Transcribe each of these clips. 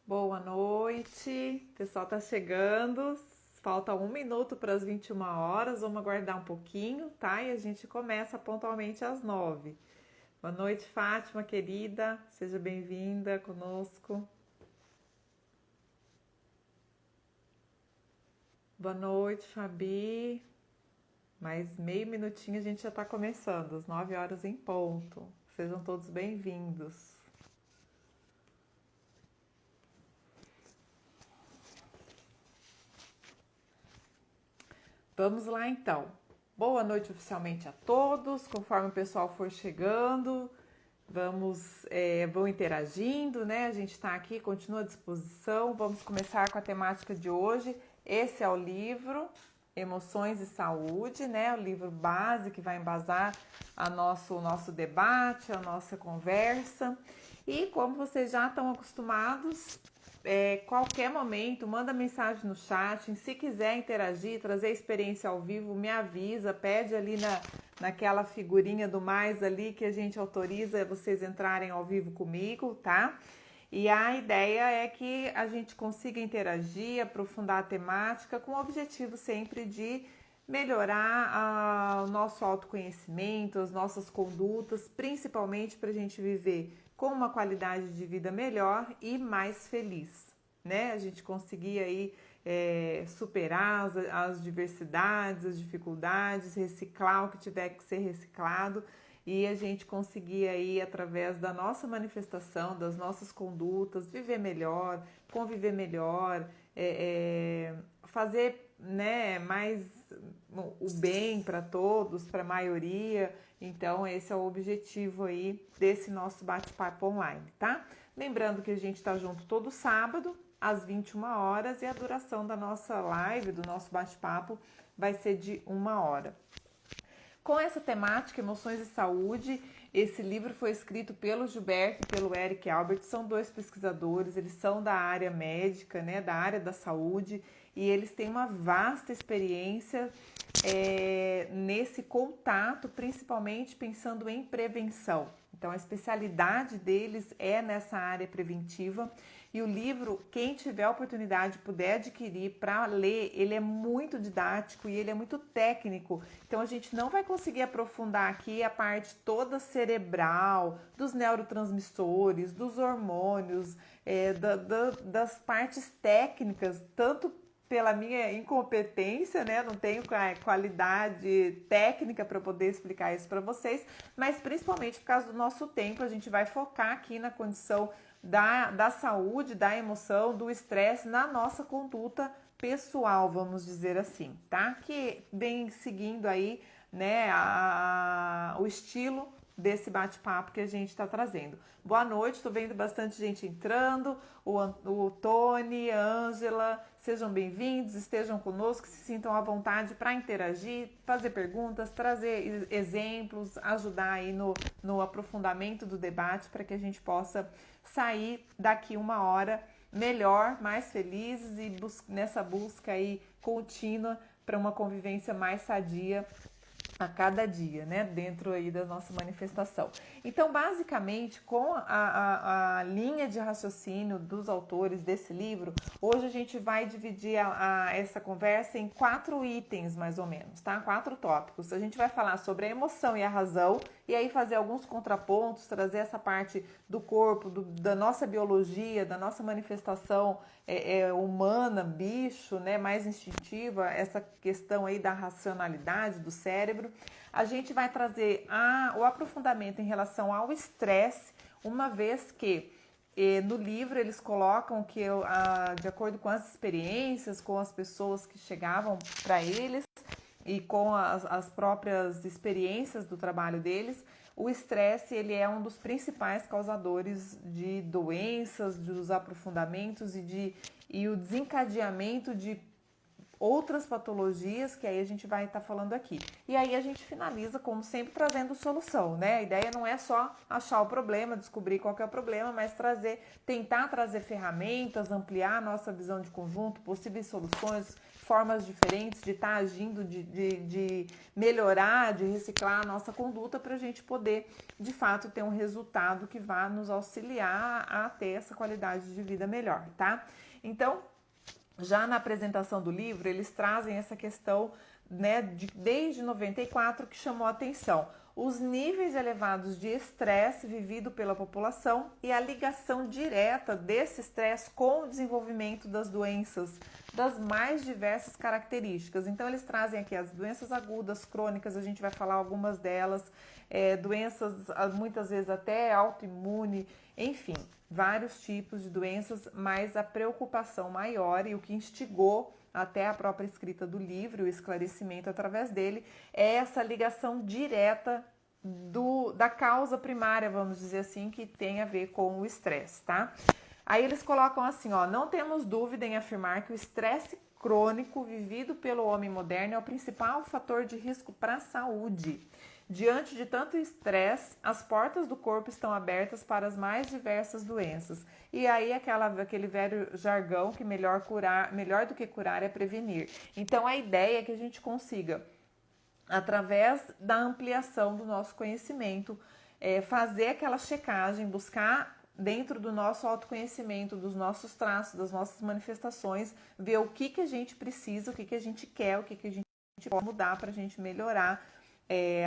Boa noite, o pessoal tá chegando, falta 1 minuto para as 21 horas, vamos aguardar um pouquinho, tá? E a gente começa pontualmente às 9. Boa noite, Fátima, querida, seja bem-vinda conosco. Boa noite, Fabi, mais meio minutinho a gente já tá começando, às 9 horas em ponto. Sejam todos bem-vindos. Vamos lá então. Boa noite oficialmente a todos. Conforme o pessoal for chegando, vão interagindo, né? A gente está aqui, continua à disposição. Vamos começar com a temática de hoje. Esse é o livro Emoções e Saúde, né? O livro base que vai embasar o nosso debate, a nossa conversa. E como vocês já estão acostumados, qualquer momento, manda mensagem no chat. Se quiser interagir, trazer experiência ao vivo, me avisa, pede ali naquela figurinha do mais ali que a gente autoriza vocês entrarem ao vivo comigo, tá? E a ideia é que a gente consiga interagir, aprofundar a temática com o objetivo sempre de melhorar o nosso autoconhecimento, as nossas condutas, principalmente para a gente viver com uma qualidade de vida melhor e mais feliz, né? A gente conseguir aí superar as diversidades, as dificuldades, reciclar o que tiver que ser reciclado e a gente conseguir aí, através da nossa manifestação, das nossas condutas, viver melhor, conviver melhor, fazer, né, mais o bem para todos, para a maioria. Então esse é o objetivo aí desse nosso bate-papo online, tá? Lembrando que a gente está junto todo sábado às 21 horas e a duração da nossa live, do nosso bate-papo, vai ser de 1 hora. Com essa temática, Emoções e Saúde, esse livro foi escrito pelo Gilberto e pelo Eric Albert, são dois pesquisadores, eles são da área médica, né, da área da saúde, e eles têm uma vasta experiência nesse contato, principalmente pensando em prevenção. Então, a especialidade deles é nessa área preventiva. E o livro, quem tiver a oportunidade puder adquirir para ler, ele é muito didático e ele é muito técnico. Então a gente não vai conseguir aprofundar aqui a parte toda cerebral, dos neurotransmissores, dos hormônios, das partes técnicas, tanto pela minha incompetência, né? Não tenho qualidade técnica para poder explicar isso para vocês, mas principalmente por causa do nosso tempo, a gente vai focar aqui na condição da saúde, da emoção, do estresse na nossa conduta pessoal, vamos dizer assim, tá? Que vem seguindo aí, né, o estilo desse bate-papo que a gente está trazendo. Boa noite, estou vendo bastante gente entrando, o Tony, a Ângela, sejam bem-vindos, estejam conosco, se sintam à vontade para interagir, fazer perguntas, trazer exemplos, ajudar aí no aprofundamento do debate para que a gente possa sair daqui 1 hora melhor, mais felizes e nessa busca aí contínua para uma convivência mais sadia a cada dia, né, dentro aí da nossa manifestação. Então, basicamente, com a linha de raciocínio dos autores desse livro, hoje a gente vai dividir essa conversa em 4 itens, mais ou menos, tá? 4 tópicos. A gente vai falar sobre a emoção e a razão, e aí fazer alguns contrapontos, trazer essa parte do corpo, da nossa biologia, da nossa manifestação humana, bicho, né, mais instintiva, essa questão aí da racionalidade do cérebro. A gente vai trazer o aprofundamento em relação ao estresse, uma vez que no livro eles colocam que de acordo com as experiências, com as pessoas que chegavam para eles e com as próprias experiências do trabalho deles, o estresse ele é um dos principais causadores de doenças, dos aprofundamentos e o desencadeamento de outras patologias que aí a gente vai estar falando aqui. E aí a gente finaliza, como sempre, trazendo solução, né? A ideia não é só achar o problema, descobrir qual que é o problema, mas tentar trazer ferramentas, ampliar a nossa visão de conjunto, possíveis soluções, formas diferentes de estar agindo, de melhorar, de reciclar a nossa conduta para a gente poder, de fato, ter um resultado que vá nos auxiliar a ter essa qualidade de vida melhor, tá? Então, já na apresentação do livro, eles trazem essa questão, né, desde 94 que chamou a atenção. Os níveis elevados de estresse vivido pela população e a ligação direta desse estresse com o desenvolvimento das doenças das mais diversas características. Então, eles trazem aqui as doenças agudas, crônicas, a gente vai falar algumas delas, doenças muitas vezes até autoimune, enfim, vários tipos de doenças, mas a preocupação maior e o que instigou até a própria escrita do livro, o esclarecimento através dele, é essa ligação direta da causa primária, vamos dizer assim, que tem a ver com o estresse, tá? Aí eles colocam assim, ó, não temos dúvida em afirmar que o estresse crônico vivido pelo homem moderno é o principal fator de risco para a saúde. Diante de tanto estresse, as portas do corpo estão abertas para as mais diversas doenças. E aí aquele velho jargão que melhor do que curar é prevenir. Então a ideia é que a gente consiga, através da ampliação do nosso conhecimento, fazer aquela checagem, buscar dentro do nosso autoconhecimento, dos nossos traços, das nossas manifestações, ver o que a gente precisa, o que a gente quer, o que a gente pode mudar para a gente melhorar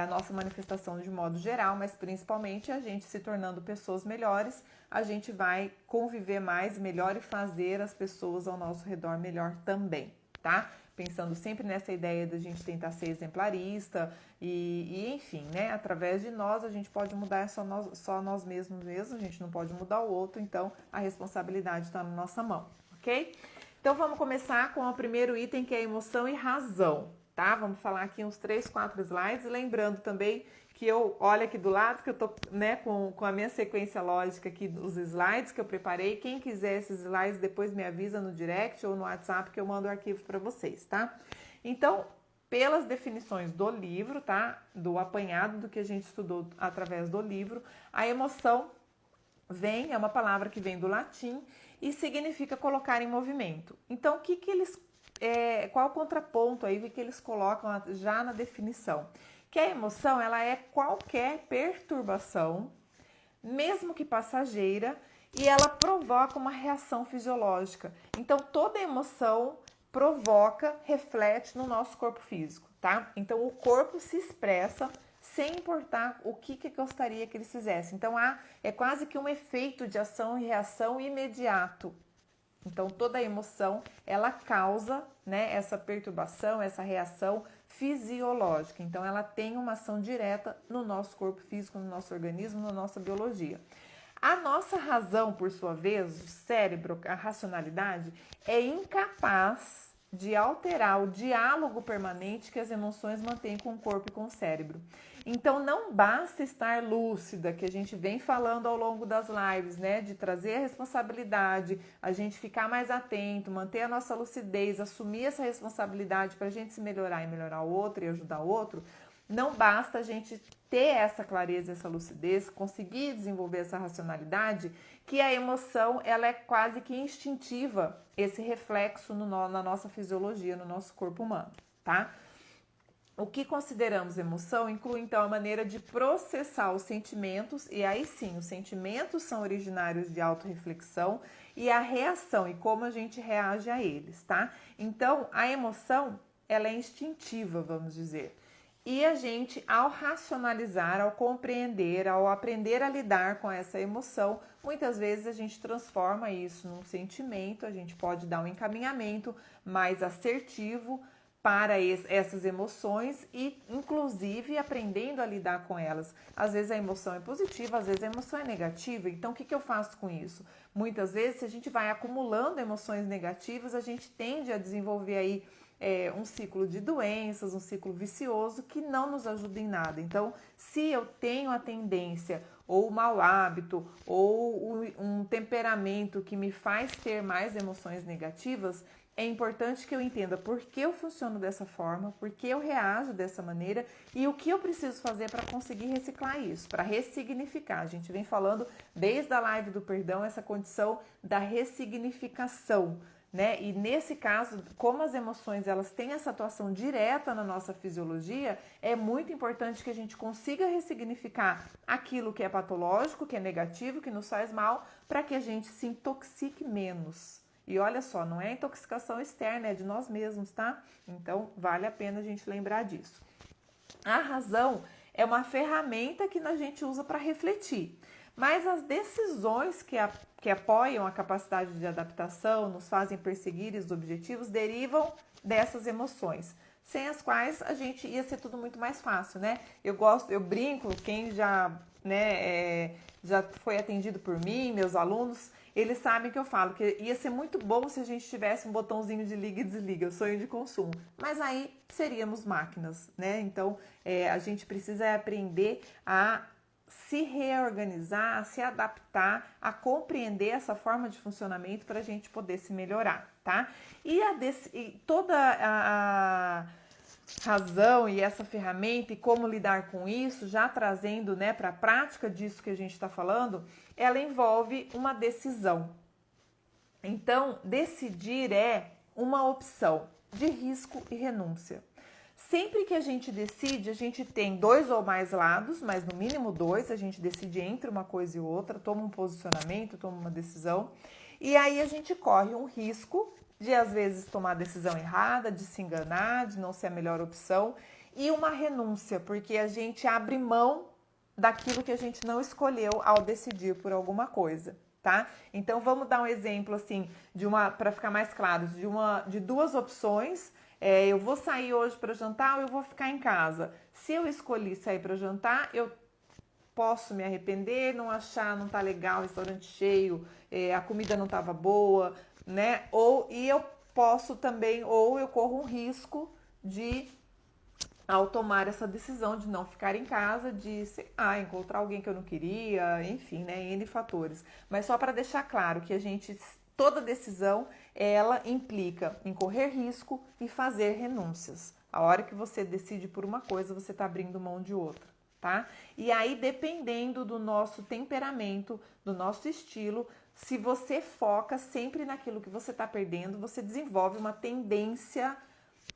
a nossa manifestação de modo geral, mas principalmente a gente se tornando pessoas melhores, a gente vai conviver mais, melhor e fazer as pessoas ao nosso redor melhor também, tá? Pensando sempre nessa ideia da gente tentar ser exemplarista e enfim, né? Através de nós a gente pode mudar só nós mesmos, a gente não pode mudar o outro, então a responsabilidade está na nossa mão, ok? Então vamos começar com o primeiro item, que é emoção e razão. Tá? Vamos falar aqui uns 3, 4 slides, lembrando também que olha aqui do lado, que eu tô, né, com a minha sequência lógica aqui dos slides que eu preparei. Quem quiser esses slides, depois me avisa no direct ou no WhatsApp que eu mando o arquivo para vocês, tá? Então, pelas definições do livro, tá? Do apanhado do que a gente estudou através do livro, a emoção é uma palavra que vem do latim e significa colocar em movimento. Então, o que eles qual o contraponto aí que eles colocam já na definição? Que a emoção, ela é qualquer perturbação, mesmo que passageira, e ela provoca uma reação fisiológica. Então, toda emoção provoca, reflete no nosso corpo físico, tá? Então, o corpo se expressa sem importar o que gostaria que eles fizessem. Então, é quase que um efeito de ação e reação imediato. Então, toda emoção, ela causa, né, essa perturbação, essa reação fisiológica. Então, ela tem uma ação direta no nosso corpo físico, no nosso organismo, na nossa biologia. A nossa razão, por sua vez, o cérebro, a racionalidade, é incapaz de alterar o diálogo permanente que as emoções mantêm com o corpo e com o cérebro. Então, não basta estar lúcida, que a gente vem falando ao longo das lives, né? De trazer a responsabilidade, a gente ficar mais atento, manter a nossa lucidez, assumir essa responsabilidade para a gente se melhorar e melhorar o outro e ajudar o outro. Não basta a gente ter essa clareza, essa lucidez, conseguir desenvolver essa racionalidade, que a emoção, ela é quase que instintiva, esse reflexo na nossa fisiologia, no nosso corpo humano, tá? O que consideramos emoção inclui, então, a maneira de processar os sentimentos, e aí sim, os sentimentos são originários de autorreflexão, e a reação, e como a gente reage a eles, tá? Então, a emoção, ela é instintiva, vamos dizer. E a gente, ao racionalizar, ao compreender, ao aprender a lidar com essa emoção, muitas vezes a gente transforma isso num sentimento, a gente pode dar um encaminhamento mais assertivo para essas emoções e, inclusive, aprendendo a lidar com elas. Às vezes a emoção é positiva, às vezes a emoção é negativa. Então, o que eu faço com isso? Muitas vezes, se a gente vai acumulando emoções negativas, a gente tende a desenvolver aí um ciclo de doenças, um ciclo vicioso que não nos ajuda em nada. Então, se eu tenho a tendência ou mau hábito ou um temperamento que me faz ter mais emoções negativas, é importante que eu entenda por que eu funciono dessa forma, por que eu reajo dessa maneira e o que eu preciso fazer para conseguir reciclar isso, para ressignificar. A gente vem falando desde a live do perdão essa condição da ressignificação, né? E nesse caso, como as emoções elas têm essa atuação direta na nossa fisiologia, é muito importante que a gente consiga ressignificar aquilo que é patológico, que é negativo, que nos faz mal, para que a gente se intoxique menos. E olha só, não é intoxicação externa, é de nós mesmos, tá? Então, vale a pena a gente lembrar disso. A razão é uma ferramenta que a gente usa para refletir, mas as decisões que apoiam a capacidade de adaptação, nos fazem perseguir os objetivos, derivam dessas emoções, sem as quais a gente ia ser tudo muito mais fácil, né? Eu brinco, quem já, né, já foi atendido por mim, meus alunos, eles sabem que eu falo que ia ser muito bom se a gente tivesse um botãozinho de liga e desliga, o sonho de consumo. Mas aí seríamos máquinas, né? Então, a gente precisa aprender a se reorganizar, a se adaptar, a compreender essa forma de funcionamento para a gente poder se melhorar, tá? E toda a razão e essa ferramenta e como lidar com isso, já trazendo, né, para a prática disso que a gente está falando, ela envolve uma decisão. Então, decidir é uma opção de risco e renúncia. Sempre que a gente decide, a gente tem 2 ou mais lados, mas no mínimo 2, a gente decide entre uma coisa e outra, toma um posicionamento, toma uma decisão, e aí a gente corre um risco de às vezes tomar a decisão errada, de se enganar, de não ser a melhor opção, e uma renúncia, porque a gente abre mão daquilo que a gente não escolheu ao decidir por alguma coisa, tá? Então vamos dar um exemplo assim, para ficar mais claro, de 2 opções. Eu vou sair hoje para jantar ou eu vou ficar em casa. Se eu escolhi sair para jantar, eu posso me arrepender, não achar, não tá legal, restaurante cheio, a comida não estava boa, né? E eu posso também, ou eu corro um risco de, ao tomar essa decisão de não ficar em casa, de encontrar alguém que eu não queria, enfim, né? N fatores. Mas só para deixar claro que toda decisão, ela implica em correr risco e fazer renúncias. A hora que você decide por uma coisa, você está abrindo mão de outra, tá? E aí, dependendo do nosso temperamento, do nosso estilo, se você foca sempre naquilo que você está perdendo, você desenvolve uma tendência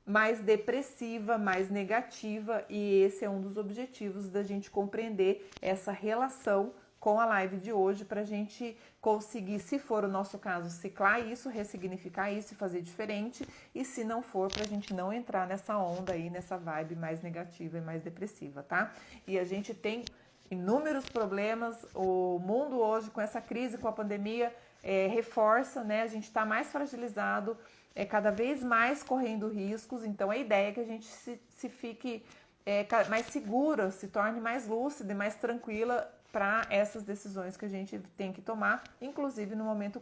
mais depressiva, mais negativa, e esse é um dos objetivos da gente compreender essa relação com a live de hoje, para a gente conseguir, se for o nosso caso, ciclar isso, ressignificar isso e fazer diferente, e se não for, para a gente não entrar nessa onda aí, nessa vibe mais negativa e mais depressiva, tá? E a gente tem inúmeros problemas, o mundo hoje com essa crise, com a pandemia, reforça, né? A gente está mais fragilizado, cada vez mais correndo riscos, então a ideia é que a gente se fique mais segura, se torne mais lúcida e mais tranquila para essas decisões que a gente tem que tomar, inclusive no momento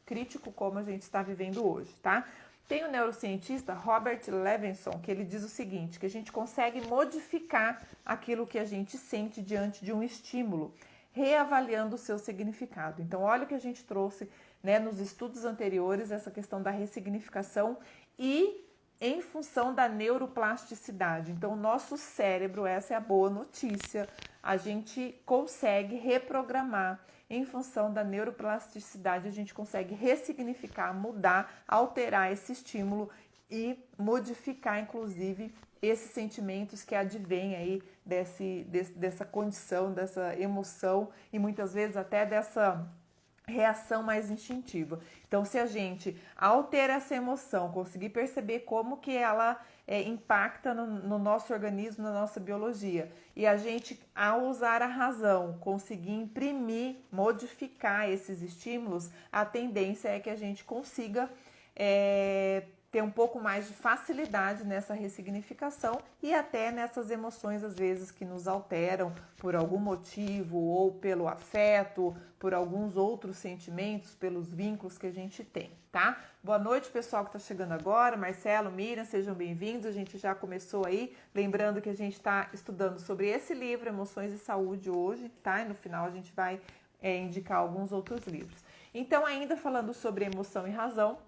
crítico como a gente está vivendo hoje, tá? Tem o neurocientista Robert Levinson, que ele diz o seguinte, que a gente consegue modificar aquilo que a gente sente diante de um estímulo, reavaliando o seu significado. Então, olha o que a gente trouxe, né, nos estudos anteriores, essa questão da ressignificação e em função da neuroplasticidade. Então, o nosso cérebro, essa é a boa notícia, a gente consegue reprogramar em função da neuroplasticidade, a gente consegue ressignificar, mudar, alterar esse estímulo e modificar, inclusive, esses sentimentos que advêm aí dessa condição, dessa emoção e muitas vezes até dessa reação mais instintiva. Então, se a gente, ao ter essa emoção, conseguir perceber como que ela impacta no nosso organismo, na nossa biologia, e a gente, ao usar a razão, conseguir imprimir, modificar esses estímulos, a tendência é que a gente consiga ter um pouco mais de facilidade nessa ressignificação e até nessas emoções, às vezes, que nos alteram por algum motivo ou pelo afeto, por alguns outros sentimentos, pelos vínculos que a gente tem, tá? Boa noite, pessoal que está chegando agora, Marcelo, Miriam, sejam bem-vindos, a gente já começou aí, lembrando que a gente está estudando sobre esse livro, Emoções e Saúde, hoje, tá? E no final a gente vai indicar alguns outros livros. Então, ainda falando sobre emoção e razão,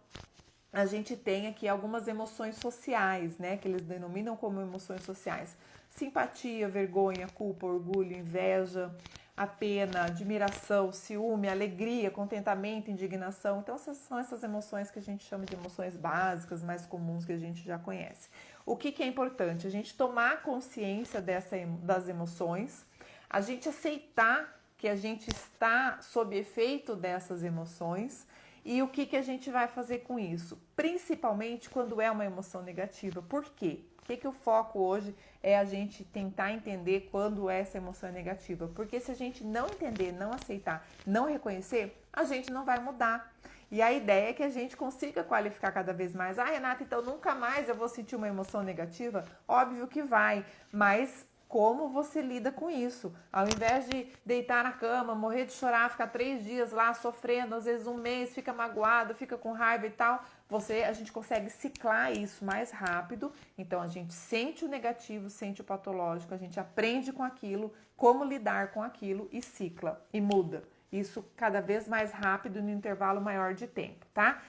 a gente tem aqui algumas emoções sociais, né, que eles denominam como emoções sociais. Simpatia, vergonha, culpa, orgulho, inveja, a pena, admiração, ciúme, alegria, contentamento, indignação. Então, são essas emoções que a gente chama de emoções básicas, mais comuns, que a gente já conhece. O que é importante? A gente tomar consciência das emoções, a gente aceitar que a gente está sob efeito dessas emoções e o que a gente vai fazer com isso, principalmente quando é uma emoção negativa. Por quê? Por que o foco hoje é a gente tentar entender quando essa emoção é negativa? Porque se a gente não entender, não aceitar, não reconhecer, a gente não vai mudar. E a ideia é que a gente consiga qualificar cada vez mais. Ah, Renata, então nunca mais eu vou sentir uma emoção negativa? Óbvio que vai, mas como você lida com isso? Ao invés de deitar na cama, morrer de chorar, ficar 3 dias lá sofrendo, às vezes 1 mês, fica magoado, fica com raiva e tal, a gente consegue ciclar isso mais rápido. Então a gente sente o negativo, sente o patológico, a gente aprende com aquilo, como lidar com aquilo e cicla e muda. Isso cada vez mais rápido no intervalo maior de tempo, tá?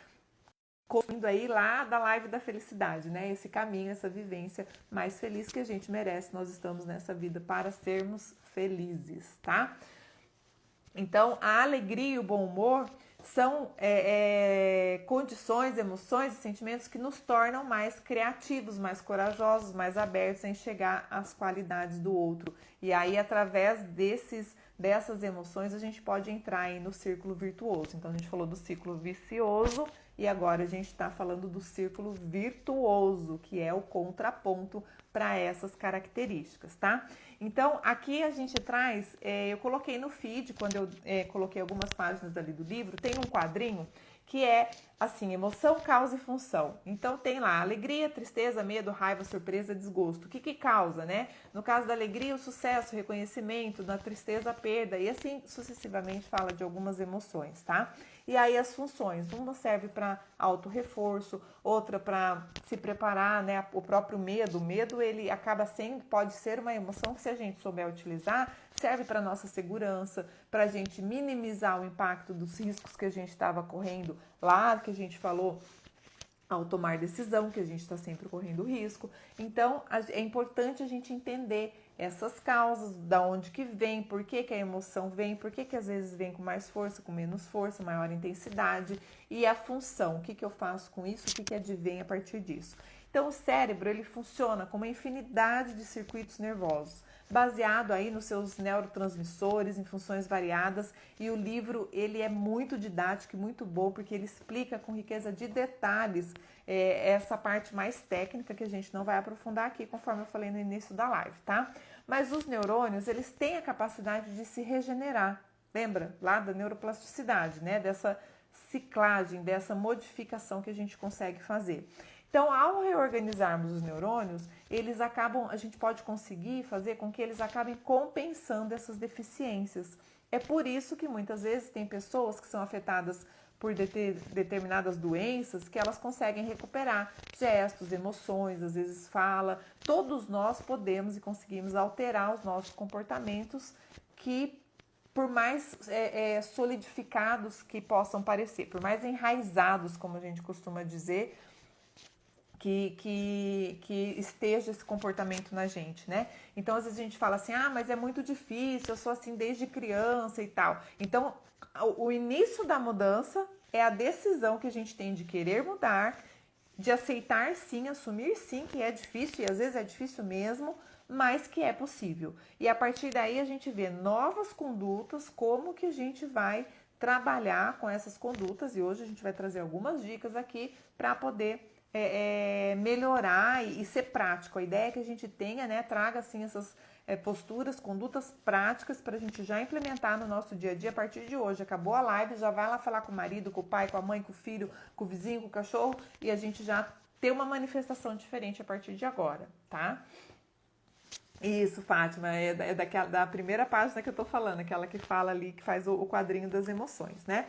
Indo aí lá da live da felicidade, né? Esse caminho, essa vivência mais feliz que a gente merece. Nós estamos nessa vida para sermos felizes, tá? Então, a alegria e o bom humor são condições, emoções e sentimentos que nos tornam mais criativos, mais corajosos, mais abertos a enxergar as qualidades do outro. E aí, através dessas emoções, a gente pode entrar aí no círculo virtuoso. Então, a gente falou do ciclo vicioso e agora a gente está falando do círculo virtuoso, que é o contraponto para essas características, tá? Então, aqui a gente traz, eu coloquei no feed, quando eu coloquei algumas páginas ali do livro, tem um quadrinho que é assim, emoção, causa e função. Então tem lá alegria, tristeza, medo, raiva, surpresa, desgosto. O que causa, né? No caso da alegria, o sucesso, o reconhecimento, na tristeza, a perda, e assim sucessivamente fala de algumas emoções, tá? E aí as funções, uma serve para auto-reforço, outra para se preparar, né? O próprio medo, ele acaba sendo, pode ser uma emoção que, se a gente souber utilizar, serve para nossa segurança, para a gente minimizar o impacto dos riscos que a gente estava correndo lá, que a gente falou ao tomar decisão, que a gente está sempre correndo risco. Então, é importante a gente entender essas causas, da onde que vem, por que a emoção vem, por que às vezes vem com mais força, com menos força, maior intensidade, e a função, o que eu faço com isso, o que advém a partir disso. Então, o cérebro, ele funciona com uma infinidade de circuitos nervosos, baseado aí nos seus neurotransmissores, em funções variadas, e o livro, ele é muito didático e muito bom, porque ele explica com riqueza de detalhes essa parte mais técnica que a gente não vai aprofundar aqui, conforme eu falei no início da live, tá? Mas os neurônios, eles têm a capacidade de se regenerar, lembra? Lá da neuroplasticidade, né? Dessa ciclagem, dessa modificação que a gente consegue fazer. Então, ao reorganizarmos os neurônios, a gente pode conseguir fazer com que eles acabem compensando essas deficiências. É por isso que muitas vezes tem pessoas que são afetadas por determinadas doenças que elas conseguem recuperar gestos, emoções, às vezes fala. Todos nós podemos e conseguimos alterar os nossos comportamentos que, por mais solidificados que possam parecer, por mais enraizados, como a gente costuma dizer, que esteja esse comportamento na gente, né? Então, às vezes a gente fala assim, mas é muito difícil, eu sou assim desde criança e tal. Então, o início da mudança é a decisão que a gente tem de querer mudar, de aceitar sim, assumir sim que é difícil, e às vezes é difícil mesmo, mas que é possível. E a partir daí a gente vê novas condutas, como que a gente vai trabalhar com essas condutas, e hoje a gente vai trazer algumas dicas aqui para poder melhorar e ser prático. A ideia é que a gente tenha, né, traga assim essas posturas, condutas práticas para a gente já implementar no nosso dia a dia a partir de hoje. Acabou a live, já vai lá falar com o marido, com o pai, com a mãe, com o filho, com o vizinho, com o cachorro, e a gente já ter uma manifestação diferente a partir de agora, tá? Isso, Fátima, da primeira página que eu tô falando, aquela que fala ali, que faz o quadrinho das emoções, né?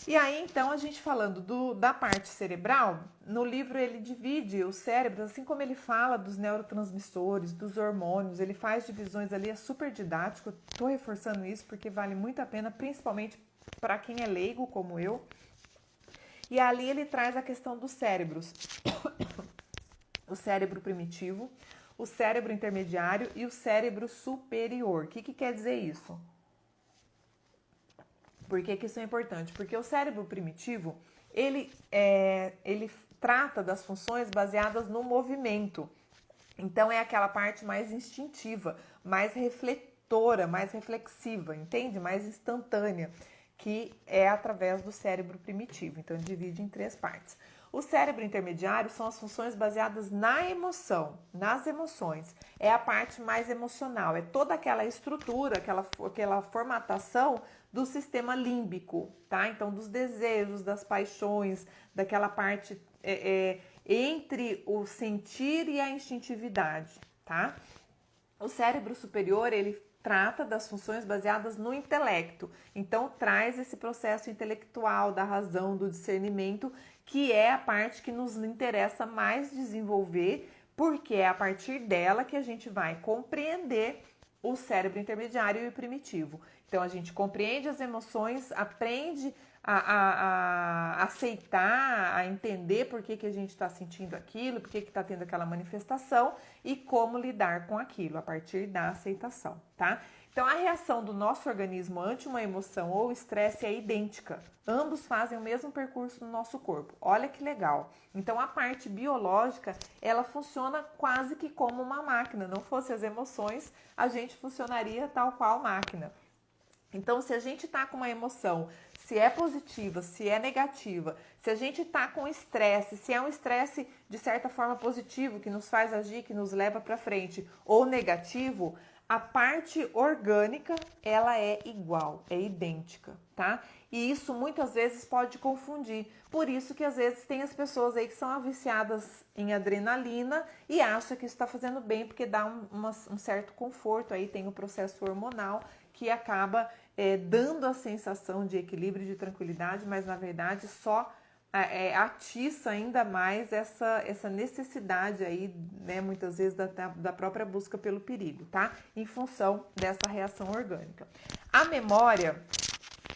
E aí, então, a gente falando da parte cerebral, no livro ele divide os cérebros, assim como ele fala dos neurotransmissores, dos hormônios, ele faz divisões ali, é super didático, tô reforçando isso porque vale muito a pena, principalmente para quem é leigo como eu. E ali ele traz a questão dos cérebros, o cérebro primitivo, o cérebro intermediário e o cérebro superior. O que quer dizer isso? Por que que isso é importante? Porque o cérebro primitivo, ele trata das funções baseadas no movimento. Então é aquela parte mais instintiva, mais refletora, mais reflexiva, entende? Mais instantânea, que é através do cérebro primitivo. Então divide em 3 partes. O cérebro intermediário são as funções baseadas na emoção, nas emoções. É a parte mais emocional, é toda aquela estrutura, aquela formatação do sistema límbico, tá? Então, dos desejos, das paixões, daquela parte entre o sentir e a instintividade, tá? O cérebro superior, ele trata das funções baseadas no intelecto. Então, traz esse processo intelectual da razão, do discernimento, que é a parte que nos interessa mais desenvolver, porque é a partir dela que a gente vai compreender o cérebro intermediário e o primitivo. Então, a gente compreende as emoções, aprende a aceitar, a entender por que a gente está sentindo aquilo, por que está tendo aquela manifestação e como lidar com aquilo a partir da aceitação, tá? Então, a reação do nosso organismo ante uma emoção ou estresse é idêntica. Ambos fazem o mesmo percurso no nosso corpo. Olha que legal. Então, a parte biológica, ela funciona quase que como uma máquina. Não fosse as emoções, a gente funcionaria tal qual máquina. Então, se a gente está com uma emoção, se é positiva, se é negativa, se a gente está com estresse, se é um estresse de certa forma positivo, que nos faz agir, que nos leva para frente, ou negativo, a parte orgânica, ela é igual, é idêntica, tá? E isso muitas vezes pode confundir. Por isso que às vezes tem as pessoas aí que são viciadas em adrenalina e acham que isso está fazendo bem porque dá um certo conforto, aí tem o processo hormonal que acaba dando a sensação de equilíbrio e de tranquilidade, mas na verdade só atiça ainda mais essa necessidade aí, né, muitas vezes da própria busca pelo perigo, tá? Em função dessa reação orgânica. A memória,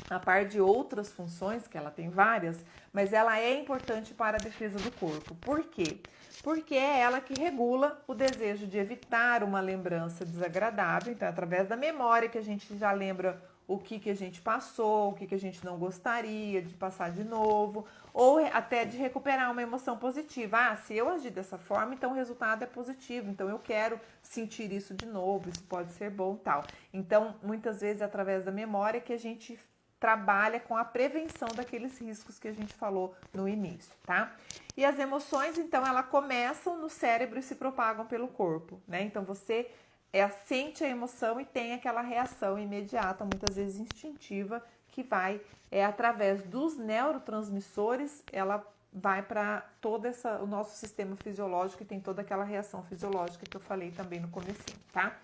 a par de outras funções, que ela tem várias, mas ela é importante para a defesa do corpo. Por quê? Porque é ela que regula o desejo de evitar uma lembrança desagradável. Então, é através da memória que a gente já lembra o que a gente passou, o que a gente não gostaria de passar de novo, ou até de recuperar uma emoção positiva. Ah, se eu agir dessa forma, então o resultado é positivo, então eu quero sentir isso de novo, isso pode ser bom, tal. Então, muitas vezes, é através da memória que a gente trabalha com a prevenção daqueles riscos que a gente falou no início, tá? E as emoções, então, elas começam no cérebro e se propagam pelo corpo, né? Então, você sente a emoção e tem aquela reação imediata, muitas vezes instintiva, que vai, através dos neurotransmissores, ela vai para todo o nosso sistema fisiológico e tem toda aquela reação fisiológica que eu falei também no comecinho, tá?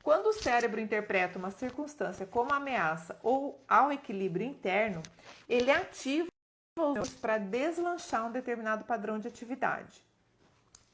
Quando o cérebro interpreta uma circunstância como ameaça ou ao equilíbrio interno, ele ativa os neuros para deslanchar um determinado padrão de atividade.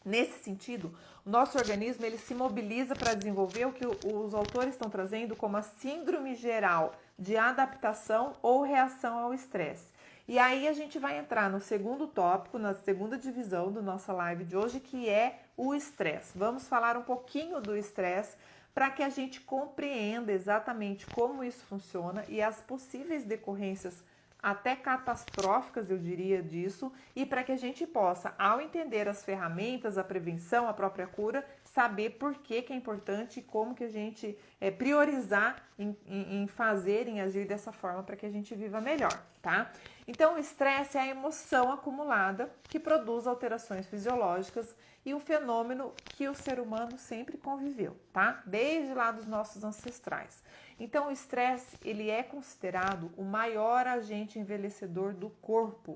Nesse sentido, o nosso organismo ele se mobiliza para desenvolver o que os autores estão trazendo como a síndrome geral de adaptação ou reação ao estresse. E aí a gente vai entrar no segundo tópico, na segunda divisão da nossa live de hoje, que é o estresse. Vamos falar um pouquinho do estresse para que a gente compreenda exatamente como isso funciona e as possíveis decorrências até catastróficas, eu diria, disso, e para que a gente possa, ao entender as ferramentas, a prevenção, a própria cura, saber por que é importante e como que a gente priorizar em fazer, em agir dessa forma para que a gente viva melhor, tá? Então, o estresse é a emoção acumulada que produz alterações fisiológicas e um fenômeno que o ser humano sempre conviveu, tá? Desde lá dos nossos ancestrais. Então, o estresse, ele é considerado o maior agente envelhecedor do corpo,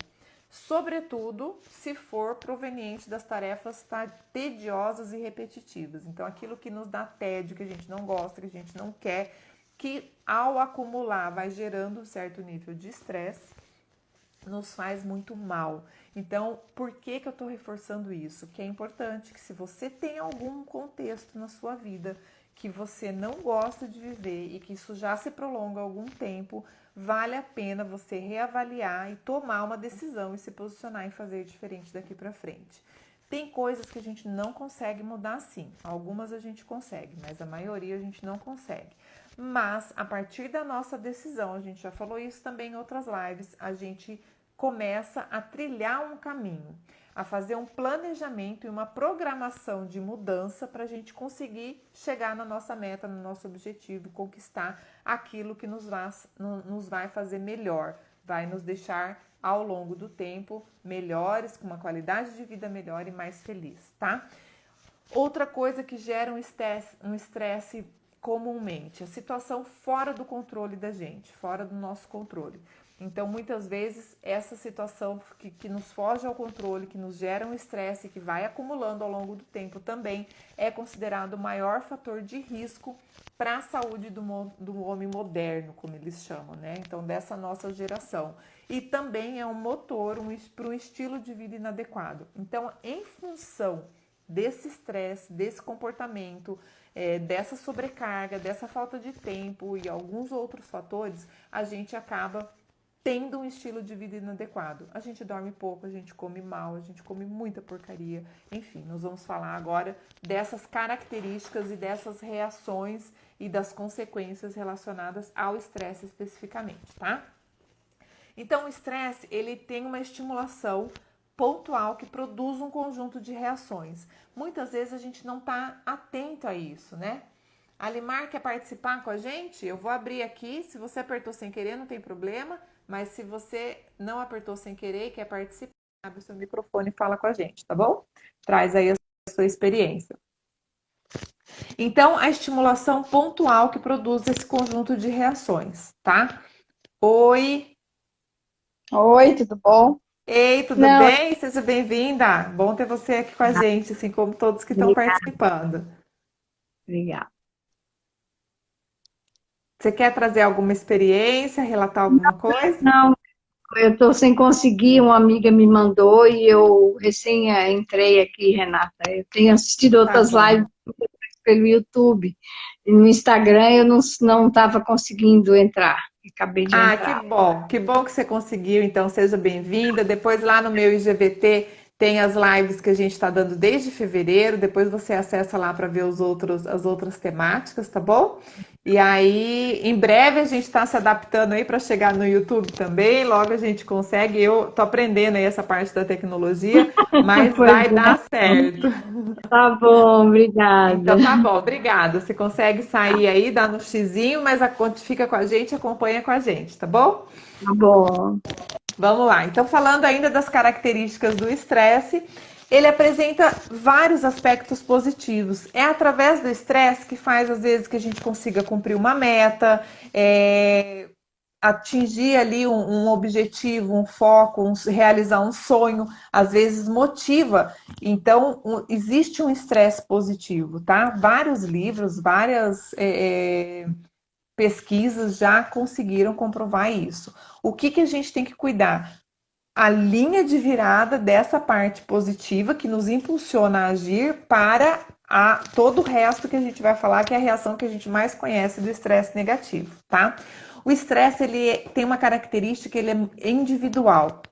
sobretudo se for proveniente das tarefas tediosas e repetitivas. Então, aquilo que nos dá tédio, que a gente não gosta, que a gente não quer, que ao acumular vai gerando um certo nível de estresse, nos faz muito mal. Então, por que eu estou reforçando isso? Que é importante que se você tem algum contexto na sua vida que você não gosta de viver e que isso já se prolonga há algum tempo, vale a pena você reavaliar e tomar uma decisão e se posicionar em fazer diferente daqui para frente. Tem coisas que a gente não consegue mudar sim. Algumas a gente consegue, mas a maioria a gente não consegue. Mas a partir da nossa decisão, a gente já falou isso também em outras lives, a gente começa a trilhar um caminho, a fazer um planejamento e uma programação de mudança para a gente conseguir chegar na nossa meta, no nosso objetivo, conquistar aquilo que nos vai fazer melhor, vai nos deixar ao longo do tempo melhores, com uma qualidade de vida melhor e mais feliz, tá? Outra coisa que gera um estresse comumente, a situação fora do controle da gente, fora do nosso controle. Então, muitas vezes, essa situação que nos foge ao controle, que nos gera um estresse, que vai acumulando ao longo do tempo também, é considerado o maior fator de risco para a saúde do homem moderno, como eles chamam, né? Então, dessa nossa geração. E também é um motor para um estilo de vida inadequado. Então, em função desse estresse, desse comportamento, dessa sobrecarga, dessa falta de tempo e alguns outros fatores, a gente acaba tendo um estilo de vida inadequado. A gente dorme pouco, a gente come mal, a gente come muita porcaria. Enfim, nós vamos falar agora dessas características e dessas reações e das consequências relacionadas ao estresse especificamente, tá? Então, o estresse, ele tem uma estimulação pontual que produz um conjunto de reações. Muitas vezes a gente não está atento a isso, né? A Limar quer participar com a gente? Eu vou abrir aqui, se você apertou sem querer, não tem problema, mas se você não apertou sem querer e quer participar, abre o seu microfone e fala com a gente, tá bom? Traz aí a sua experiência. Então, a estimulação pontual que produz esse conjunto de reações, tá? Oi! Oi, tudo bom? Ei, tudo Não, bem? Seja bem-vinda. Bom ter você aqui com a gente, assim como todos que estão obrigada, participando. obrigada. Você quer trazer alguma experiência, relatar alguma coisa? Não, eu estou sem conseguir, uma amiga me mandou e eu recém entrei aqui, Renata. Eu tenho assistido Tá outras bom. lives pelo YouTube. E no Instagram eu não estava conseguindo entrar. Acabei de Ah, entrar. que bom que você conseguiu, então seja bem-vinda. Depois lá no meu IGVT tem as lives que a gente está dando desde fevereiro, depois você acessa lá para ver as outras temáticas, tá bom? E aí, em breve a gente está se adaptando aí para chegar no YouTube também, logo a gente consegue. Eu tô aprendendo aí essa parte da tecnologia, mas Pois vai dar certo. tá bom, obrigada. Então tá bom, obrigada. Você consegue sair aí, dar no xizinho, mas fica com a gente, acompanha com a gente, tá bom? Tá bom. Vamos lá. Então, falando ainda das características do estresse, ele apresenta vários aspectos positivos. É através do estresse que faz, às vezes, que a gente consiga cumprir uma meta, atingir ali um objetivo, um foco, realizar um sonho, às vezes motiva. Então, existe um estresse positivo, tá? Vários livros, várias pesquisas já conseguiram comprovar isso. O que a gente tem que cuidar? A linha de virada dessa parte positiva que nos impulsiona a agir para todo o resto que a gente vai falar, que é a reação que a gente mais conhece do estresse negativo, tá? O estresse, ele tem uma característica, ele é individual.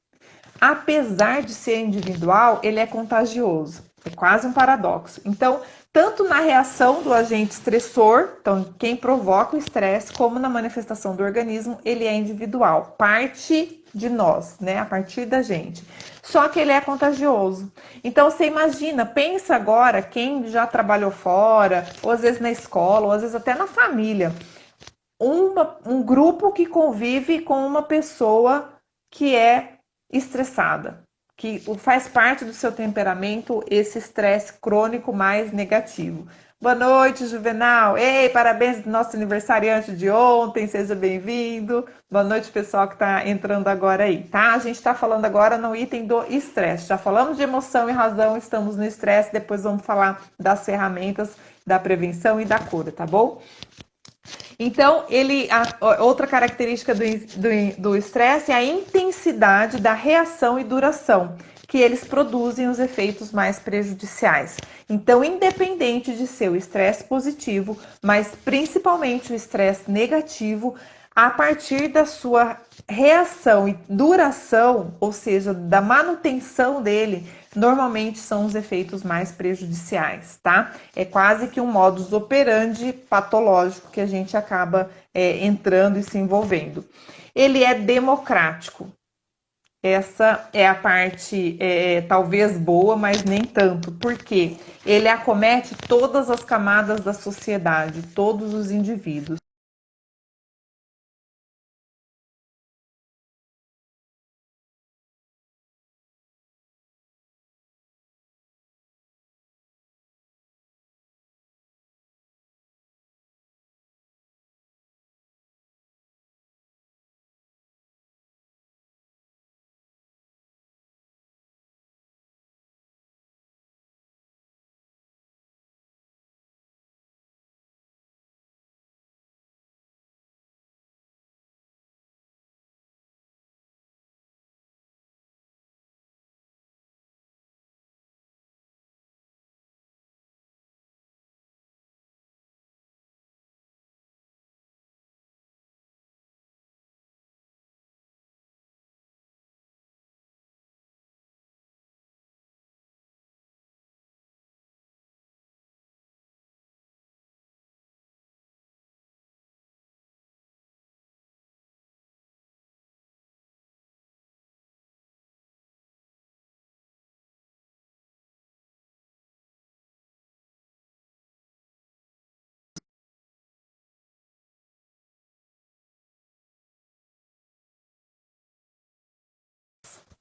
Apesar de ser individual, ele é contagioso. É quase um paradoxo. Então, tanto na reação do agente estressor, então quem provoca o estresse, como na manifestação do organismo, ele é individual, parte de nós, né? A partir da gente. Só que ele é contagioso. Então você imagina, pensa agora quem já trabalhou fora, ou às vezes na escola, ou às vezes até na família, um grupo que convive com uma pessoa que é estressada, que faz parte do seu temperamento esse estresse crônico mais negativo. Boa noite, Juvenal. Ei, parabéns do nosso aniversariante de ontem, seja bem-vindo. Boa noite, pessoal que está entrando agora aí, tá? A gente está falando agora no item do estresse. Já falamos de emoção e razão, estamos no estresse, depois vamos falar das ferramentas da prevenção e da cura, tá bom? Então, outra característica do estresse é a intensidade da reação e duração, que eles produzem os efeitos mais prejudiciais. Então, independente de ser o estresse positivo, mas principalmente o estresse negativo, a partir da sua reação e duração, ou seja, da manutenção dele, normalmente são os efeitos mais prejudiciais, tá? É quase que um modus operandi patológico que a gente acaba entrando e se envolvendo. Ele é democrático. Essa é a parte talvez boa, mas nem tanto, porque ele acomete todas as camadas da sociedade, todos os indivíduos.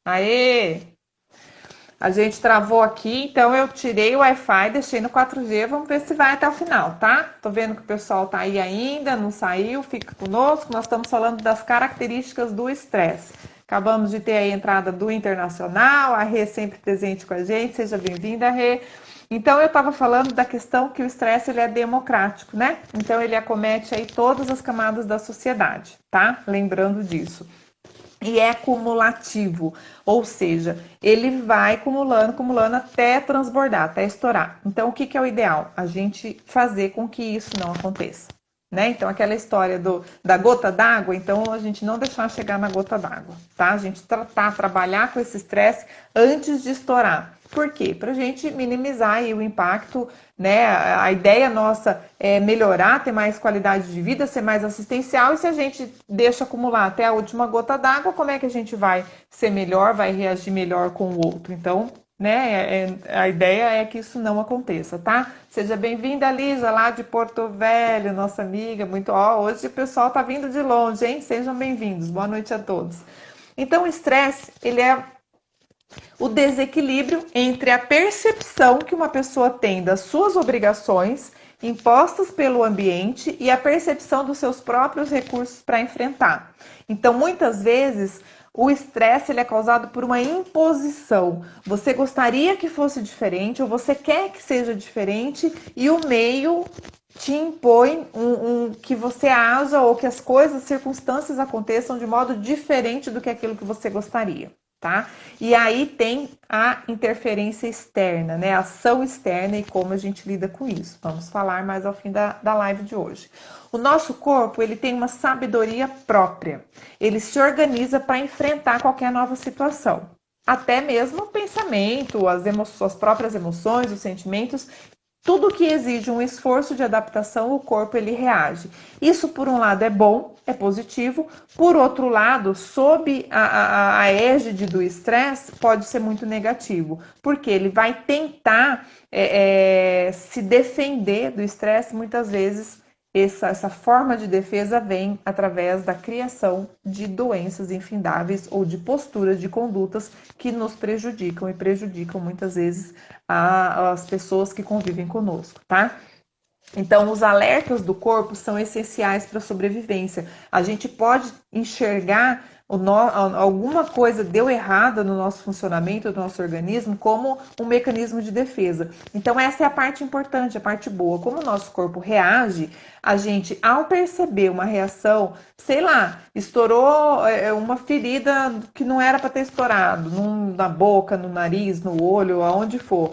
Aê! A gente travou aqui, então eu tirei o Wi-Fi, deixei no 4G, vamos ver se vai até o final, tá? Tô vendo que o pessoal tá aí ainda, não saiu, fica conosco. Nós estamos falando das características do estresse. Acabamos de ter a entrada do Internacional, a Rê sempre presente com a gente, seja bem-vinda, Rê. Então eu estava falando da questão que o estresse ele é democrático, né? Então ele acomete aí todas as camadas da sociedade, tá? Lembrando disso. E é cumulativo, ou seja, ele vai acumulando, acumulando até transbordar, até estourar. Então, o que é o ideal? A gente fazer com que isso não aconteça, né? Então, aquela história da gota d'água, então a gente não deixar chegar na gota d'água, tá? A gente trabalhar com esse estresse antes de estourar. Por quê? Para a gente minimizar aí o impacto, né? A ideia nossa é melhorar, ter mais qualidade de vida, ser mais assistencial, e se a gente deixa acumular até a última gota d'água, como é que a gente vai ser melhor, vai reagir melhor com o outro? Então, né, a ideia é que isso não aconteça, tá? Seja bem-vinda, Lisa, lá de Porto Velho, nossa amiga, muito, hoje o pessoal tá vindo de longe, hein? Sejam bem-vindos, boa noite a todos. Então, o estresse, ele é o desequilíbrio entre a percepção que uma pessoa tem das suas obrigações impostas pelo ambiente e a percepção dos seus próprios recursos para enfrentar. Então, muitas vezes, o estresse ele é causado por uma imposição. Você gostaria que fosse diferente ou você quer que seja diferente e o meio te impõe que você haja ou que as coisas, as circunstâncias aconteçam de modo diferente do que aquilo que você gostaria. Tá? E aí tem a interferência externa, né? A ação externa e como a gente lida com isso. Vamos falar mais ao fim da live de hoje. O nosso corpo, ele tem uma sabedoria própria. Ele se organiza para enfrentar qualquer nova situação. Até mesmo o pensamento, as próprias emoções, os sentimentos. Tudo que exige um esforço de adaptação, o corpo ele reage. Isso, por um lado, é bom, é positivo. Por outro lado, sob a égide do estresse, pode ser muito negativo, porque ele vai tentar se defender do estresse. Muitas vezes, essa forma de defesa vem através da criação de doenças infindáveis ou de posturas, de condutas que nos prejudicam e prejudicam muitas vezes as pessoas que convivem conosco, tá? Então, os alertas do corpo são essenciais para a sobrevivência. A gente pode enxergar alguma coisa deu errada no nosso funcionamento do nosso organismo como um mecanismo de defesa. Então, essa é a parte importante, a parte boa. Como o nosso corpo reage, a gente, ao perceber uma reação, sei lá, estourou uma ferida que não era para ter estourado, na boca, no nariz, no olho, aonde for.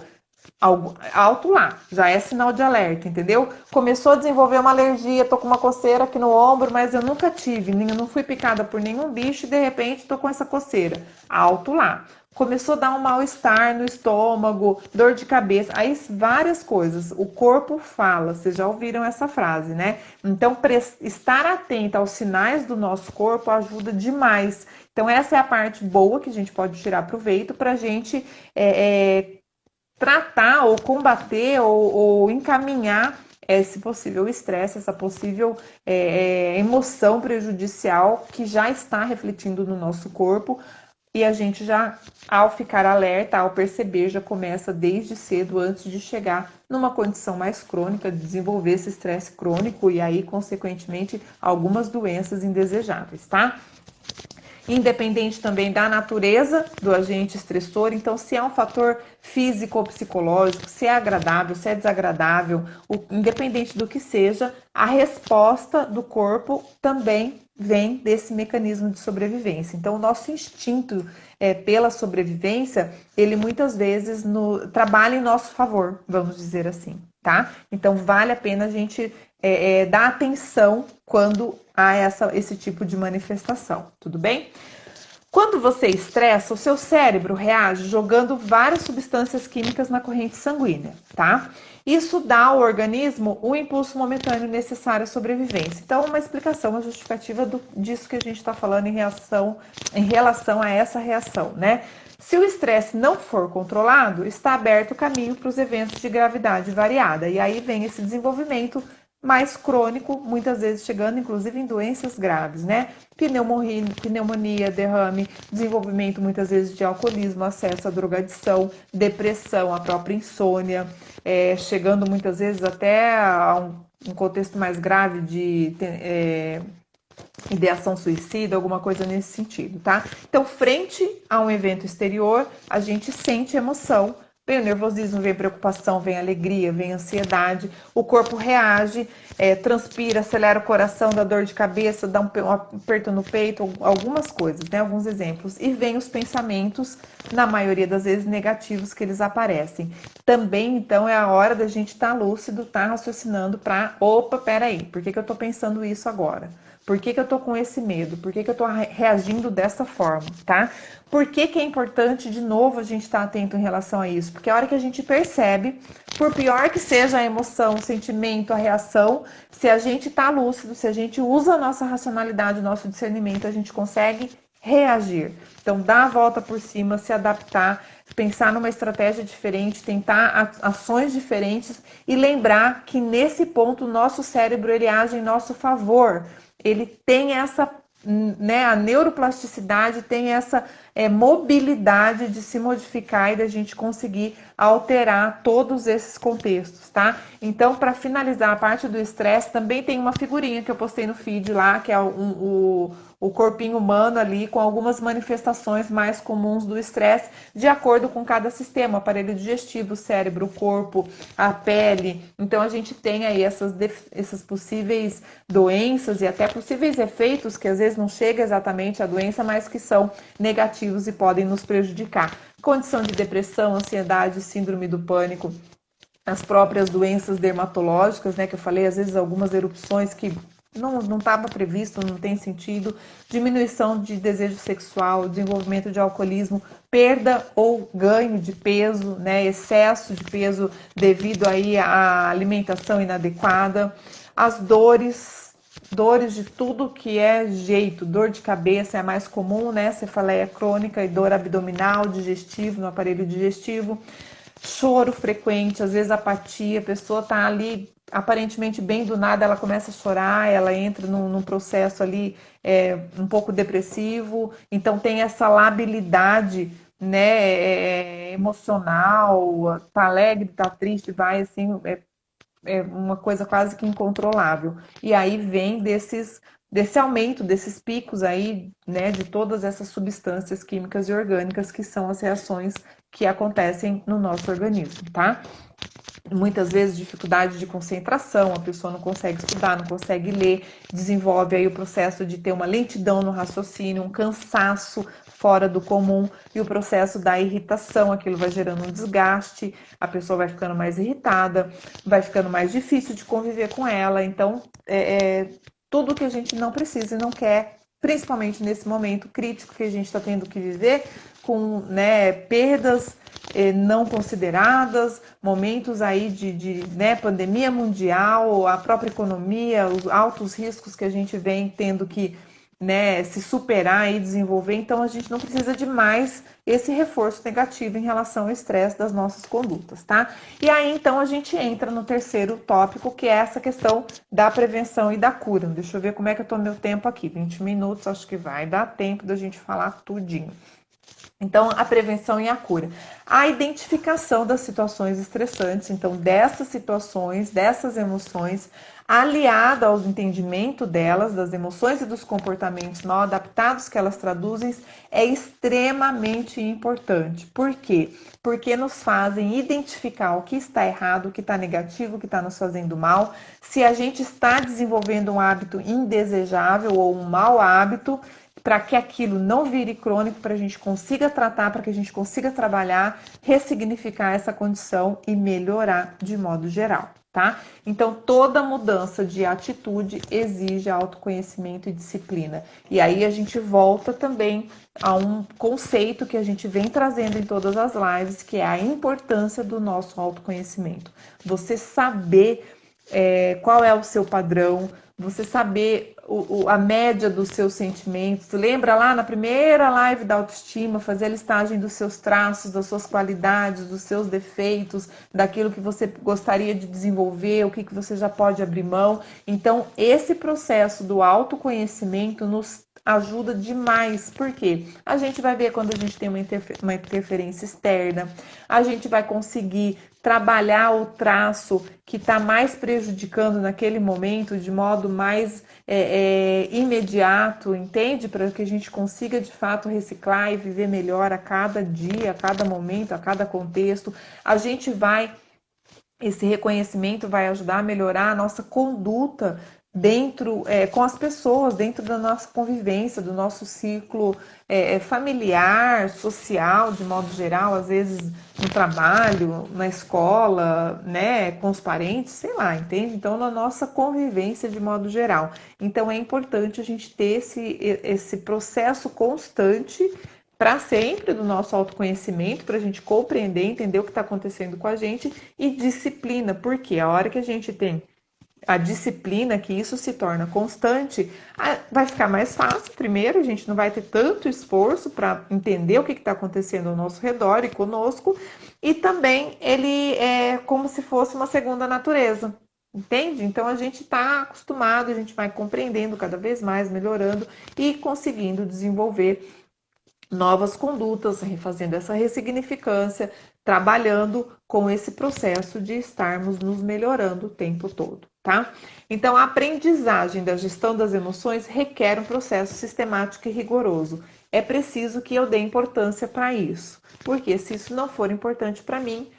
Alto lá, já é sinal de alerta, entendeu? Começou a desenvolver uma alergia, tô com uma coceira aqui no ombro, mas eu nunca tive, não fui picada por nenhum bicho e de repente tô com essa coceira. Alto lá. começou a dar um mal-estar no estômago, dor de cabeça, aí várias coisas. O corpo fala, vocês já ouviram essa frase, né? Então, estar atento aos sinais do nosso corpo ajuda demais. Então, essa é a parte boa que a gente pode tirar proveito para a gente tratar ou combater ou encaminhar esse possível estresse, essa possível emoção prejudicial que já está refletindo no nosso corpo. E a gente já, ao ficar alerta, ao perceber, já começa desde cedo, antes de chegar numa condição mais crônica, de desenvolver esse estresse crônico e aí, consequentemente, algumas doenças indesejáveis, tá? Independente também da natureza do agente estressor, então se é um fator físico ou psicológico, se é agradável, se é desagradável, independente do que seja, a resposta do corpo também vem desse mecanismo de sobrevivência. Então, o nosso instinto pela sobrevivência, ele muitas vezes trabalha em nosso favor, vamos dizer assim, tá? Então, vale a pena a gente dar atenção quando há esse tipo de manifestação, tudo bem? Quando você estressa, o seu cérebro reage jogando várias substâncias químicas na corrente sanguínea, tá? Isso dá ao organismo o impulso momentâneo necessário à sobrevivência. Então, uma explicação, uma justificativa disso que a gente está falando em relação a essa reação, né? Se o estresse não for controlado, está aberto o caminho para os eventos de gravidade variada. E aí vem esse desenvolvimento mais crônico, muitas vezes chegando inclusive em doenças graves, né? Pneumonia, derrame, desenvolvimento muitas vezes de alcoolismo, acesso à drogadição, depressão, a própria insônia, chegando muitas vezes até a um contexto mais grave de ideação suicida, alguma coisa nesse sentido, tá? Então, frente a um evento exterior, a gente sente emoção. Vem o nervosismo, vem preocupação, vem alegria, vem ansiedade, o corpo reage, transpira, acelera o coração, dá dor de cabeça, dá um aperto no peito, algumas coisas, né? Alguns exemplos. E vem os pensamentos, na maioria das vezes, negativos que eles aparecem. Também, então, é a hora da gente estar lúcido, estar raciocinando para, opa, peraí, por que eu estou pensando isso agora? Por que eu tô com esse medo? Por que eu tô reagindo dessa forma, tá? Por que é importante, de novo, a gente estar atento em relação a isso? Porque a hora que a gente percebe, por pior que seja a emoção, o sentimento, a reação, se a gente tá lúcido, se a gente usa a nossa racionalidade, o nosso discernimento, a gente consegue reagir. Então, dar a volta por cima, se adaptar, pensar numa estratégia diferente, tentar ações diferentes e lembrar que nesse ponto o nosso cérebro ele age em nosso favor. Ele tem essa, né, a neuroplasticidade tem essa mobilidade de se modificar e da gente conseguir alterar todos esses contextos, tá? Então, para finalizar a parte do estresse, também tem uma figurinha que eu postei no feed lá, que é o corpinho humano ali, com algumas manifestações mais comuns do estresse, de acordo com cada sistema, aparelho digestivo, cérebro, corpo, a pele. Então, a gente tem aí essas possíveis doenças e até possíveis efeitos, que às vezes não chega exatamente à doença, mas que são negativos e podem nos prejudicar. Condição de depressão, ansiedade, síndrome do pânico, as próprias doenças dermatológicas, né, que eu falei, às vezes algumas erupções que não estava previsto, não tem sentido, diminuição de desejo sexual, desenvolvimento de alcoolismo, perda ou ganho de peso, né, excesso de peso devido aí à alimentação inadequada, as dores de tudo que é jeito, dor de cabeça é a mais comum, né, cefaleia crônica e dor abdominal, digestivo, no aparelho digestivo, choro frequente, às vezes apatia, a pessoa tá ali aparentemente bem, do nada ela começa a chorar, ela entra num processo ali um pouco depressivo, então tem essa labilidade, né, emocional, tá alegre, tá triste, vai assim, uma coisa quase que incontrolável. E aí vem desse aumento, desses picos aí, né, de todas essas substâncias químicas e orgânicas que são as reações que acontecem no nosso organismo, tá? Muitas vezes dificuldade de concentração, a pessoa não consegue estudar, não consegue ler, desenvolve aí o processo de ter uma lentidão no raciocínio, um cansaço fora do comum e o processo da irritação, aquilo vai gerando um desgaste, a pessoa vai ficando mais irritada, vai ficando mais difícil de conviver com ela, então tudo que a gente não precisa e não quer, principalmente nesse momento crítico que a gente está tendo que viver, com, né, perdas não consideradas, momentos aí de né, pandemia mundial, a própria economia, os altos riscos que a gente vem tendo que, né, se superar e desenvolver. Então a gente não precisa de mais esse reforço negativo em relação ao estresse das nossas condutas, tá? E aí então a gente entra no terceiro tópico, que é essa questão da prevenção e da cura. Deixa eu ver como é que eu tô meu tempo aqui, 20 minutos, acho que vai dar tempo da gente falar tudinho. Então, a prevenção e a cura. A identificação das situações estressantes, então, dessas situações, dessas emoções, aliada ao entendimento delas, das emoções e dos comportamentos mal adaptados que elas traduzem, é extremamente importante. Por quê? Porque nos fazem identificar o que está errado, o que está negativo, o que está nos fazendo mal. Se a gente está desenvolvendo um hábito indesejável ou um mau hábito, para que aquilo não vire crônico, para a gente consiga tratar, para que a gente consiga trabalhar, ressignificar essa condição e melhorar de modo geral, tá? Então, toda mudança de atitude exige autoconhecimento e disciplina. E aí a gente volta também a um conceito que a gente vem trazendo em todas as lives, que é a importância do nosso autoconhecimento. Você saber qual é o seu padrão, você saber a média dos seus sentimentos. Lembra lá na primeira live da autoestima, fazer a listagem dos seus traços, das suas qualidades, dos seus defeitos, daquilo que você gostaria de desenvolver, o que você já pode abrir mão. Então, esse processo do autoconhecimento nos ajuda demais, porque a gente vai ver quando a gente tem uma interferência externa, a gente vai conseguir trabalhar o traço que está mais prejudicando naquele momento de modo mais imediato, entende? Para que a gente consiga de fato reciclar e viver melhor a cada dia, a cada momento, a cada contexto. Esse reconhecimento vai ajudar a melhorar a nossa conduta dentro, com as pessoas, dentro da nossa convivência, do nosso ciclo familiar, social, de modo geral, às vezes no trabalho, na escola, né, com os parentes, sei lá, entende? Então, na nossa convivência de modo geral. Então, é importante a gente ter esse processo constante para sempre do nosso autoconhecimento, para a gente compreender, entender o que está acontecendo com a gente, e disciplina, porque a hora que a gente tem a disciplina, que isso se torna constante, vai ficar mais fácil. Primeiro, a gente não vai ter tanto esforço para entender o que está acontecendo ao nosso redor e conosco, e também ele é como se fosse uma segunda natureza. Entende? Então a gente está acostumado, a gente vai compreendendo cada vez mais, melhorando e conseguindo desenvolver novas condutas, fazendo essa ressignificância, trabalhando com esse processo de estarmos nos melhorando o tempo todo, tá? Então, a aprendizagem da gestão das emoções requer um processo sistemático e rigoroso. É preciso que eu dê importância para isso, porque se isso não for importante para mim,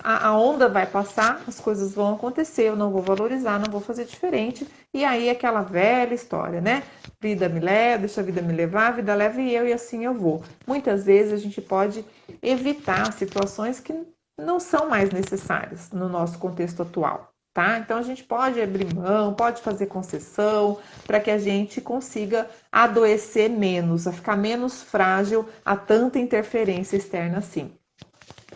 a onda vai passar, as coisas vão acontecer, eu não vou valorizar, não vou fazer diferente, e aí aquela velha história, né? Vida me leva, deixa a vida me levar, a vida leva eu e assim eu vou. Muitas vezes a gente pode evitar situações que não são mais necessárias no nosso contexto atual, tá? Então a gente pode abrir mão, pode fazer concessão para que a gente consiga adoecer menos, a ficar menos frágil a tanta interferência externa assim.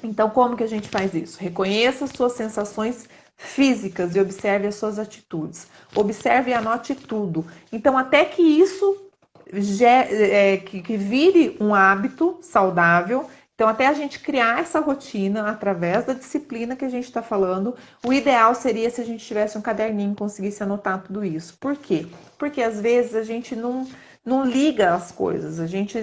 Então, como que a gente faz isso? Reconheça as suas sensações físicas e observe as suas atitudes. Observe e anote tudo. Então, até que isso que vire um hábito saudável. Então, até a gente criar essa rotina através da disciplina que a gente está falando, o ideal seria se a gente tivesse um caderninho e conseguisse anotar tudo isso. Por quê? Porque às vezes a gente não liga as coisas. A gente,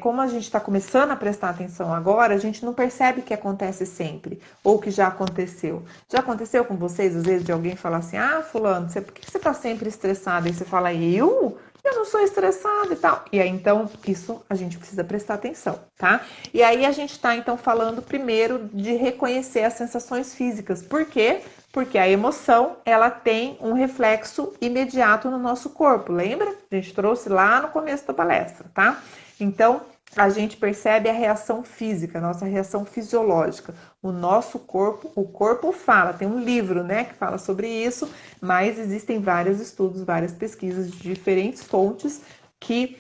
como a gente está começando a prestar atenção agora, a gente não percebe que acontece sempre, ou que já aconteceu. Já aconteceu com vocês, às vezes, de alguém falar assim, fulano, por que você está sempre estressado? E você fala, eu não sou estressada e tal. E aí, então, isso a gente precisa prestar atenção, tá? E aí a gente está, então, falando primeiro de reconhecer as sensações físicas. Por quê? Porque a emoção, ela tem um reflexo imediato no nosso corpo, lembra? A gente trouxe lá no começo da palestra, tá? Então, a gente percebe a reação física, a nossa reação fisiológica. O nosso corpo, o corpo fala, tem um livro, né, que fala sobre isso, mas existem vários estudos, várias pesquisas de diferentes fontes que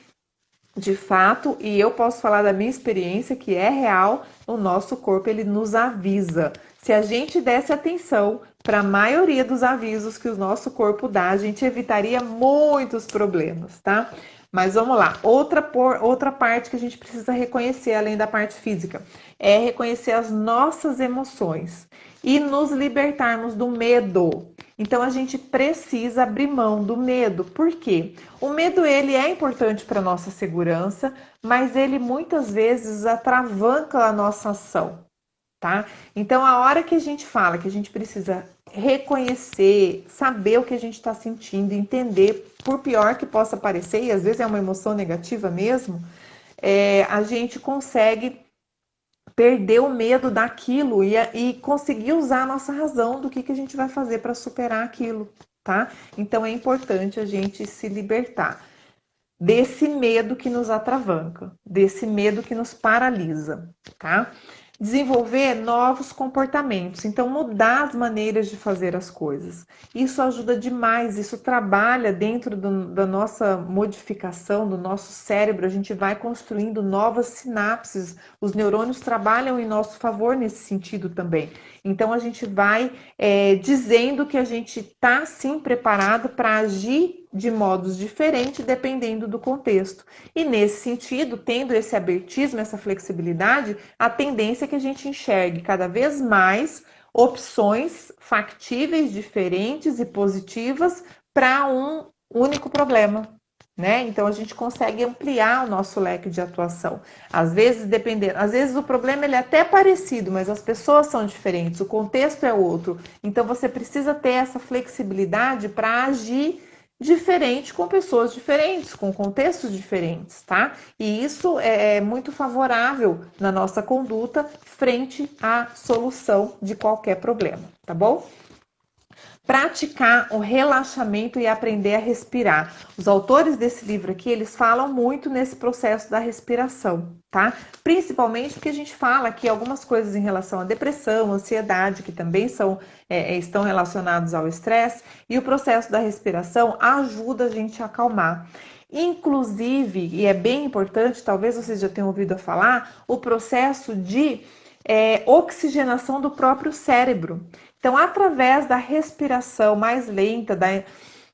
de fato, e eu posso falar da minha experiência, que é real, o nosso corpo ele nos avisa. Se a gente desse atenção para a maioria dos avisos que o nosso corpo dá, a gente evitaria muitos problemas, tá? Mas vamos lá, outra parte que a gente precisa reconhecer, além da parte física, é reconhecer as nossas emoções e nos libertarmos do medo. Então a gente precisa abrir mão do medo. Por quê? O medo ele é importante para nossa segurança, mas ele muitas vezes atravanca a nossa ação, tá? Então a hora que a gente fala que a gente precisa reconhecer, saber o que a gente está sentindo, entender, por pior que possa parecer, e às vezes é uma emoção negativa mesmo, a gente consegue perder o medo daquilo e conseguir usar a nossa razão do que a gente vai fazer para superar aquilo, tá? Então é importante a gente se libertar desse medo que nos atravanca, desse medo que nos paralisa, tá? Desenvolver novos comportamentos, então mudar as maneiras de fazer as coisas. Isso ajuda demais, isso trabalha dentro da nossa modificação, do nosso cérebro, a gente vai construindo novas sinapses, os neurônios trabalham em nosso favor nesse sentido também. Então a gente vai dizendo que a gente está sim preparado para agir de modos diferentes dependendo do contexto. E nesse sentido, tendo esse abertismo, essa flexibilidade, a tendência é que a gente enxergue cada vez mais opções factíveis, diferentes e positivas para um único problema, né? Então a gente consegue ampliar o nosso leque de atuação. Às vezes, às vezes o problema ele é até parecido, mas as pessoas são diferentes, o contexto é outro. Então você precisa ter essa flexibilidade para agir diferente com pessoas diferentes, com contextos diferentes, tá? E isso é muito favorável na nossa conduta frente à solução de qualquer problema, tá bom? Praticar o relaxamento e aprender a respirar. Os autores desse livro aqui, eles falam muito nesse processo da respiração, tá? Principalmente porque a gente fala que algumas coisas em relação à depressão, ansiedade, que também estão relacionados ao estresse, e o processo da respiração ajuda a gente a acalmar. Inclusive, e é bem importante, talvez vocês já tenham ouvido falar, o processo de oxigenação do próprio cérebro. Então, através da respiração mais lenta, da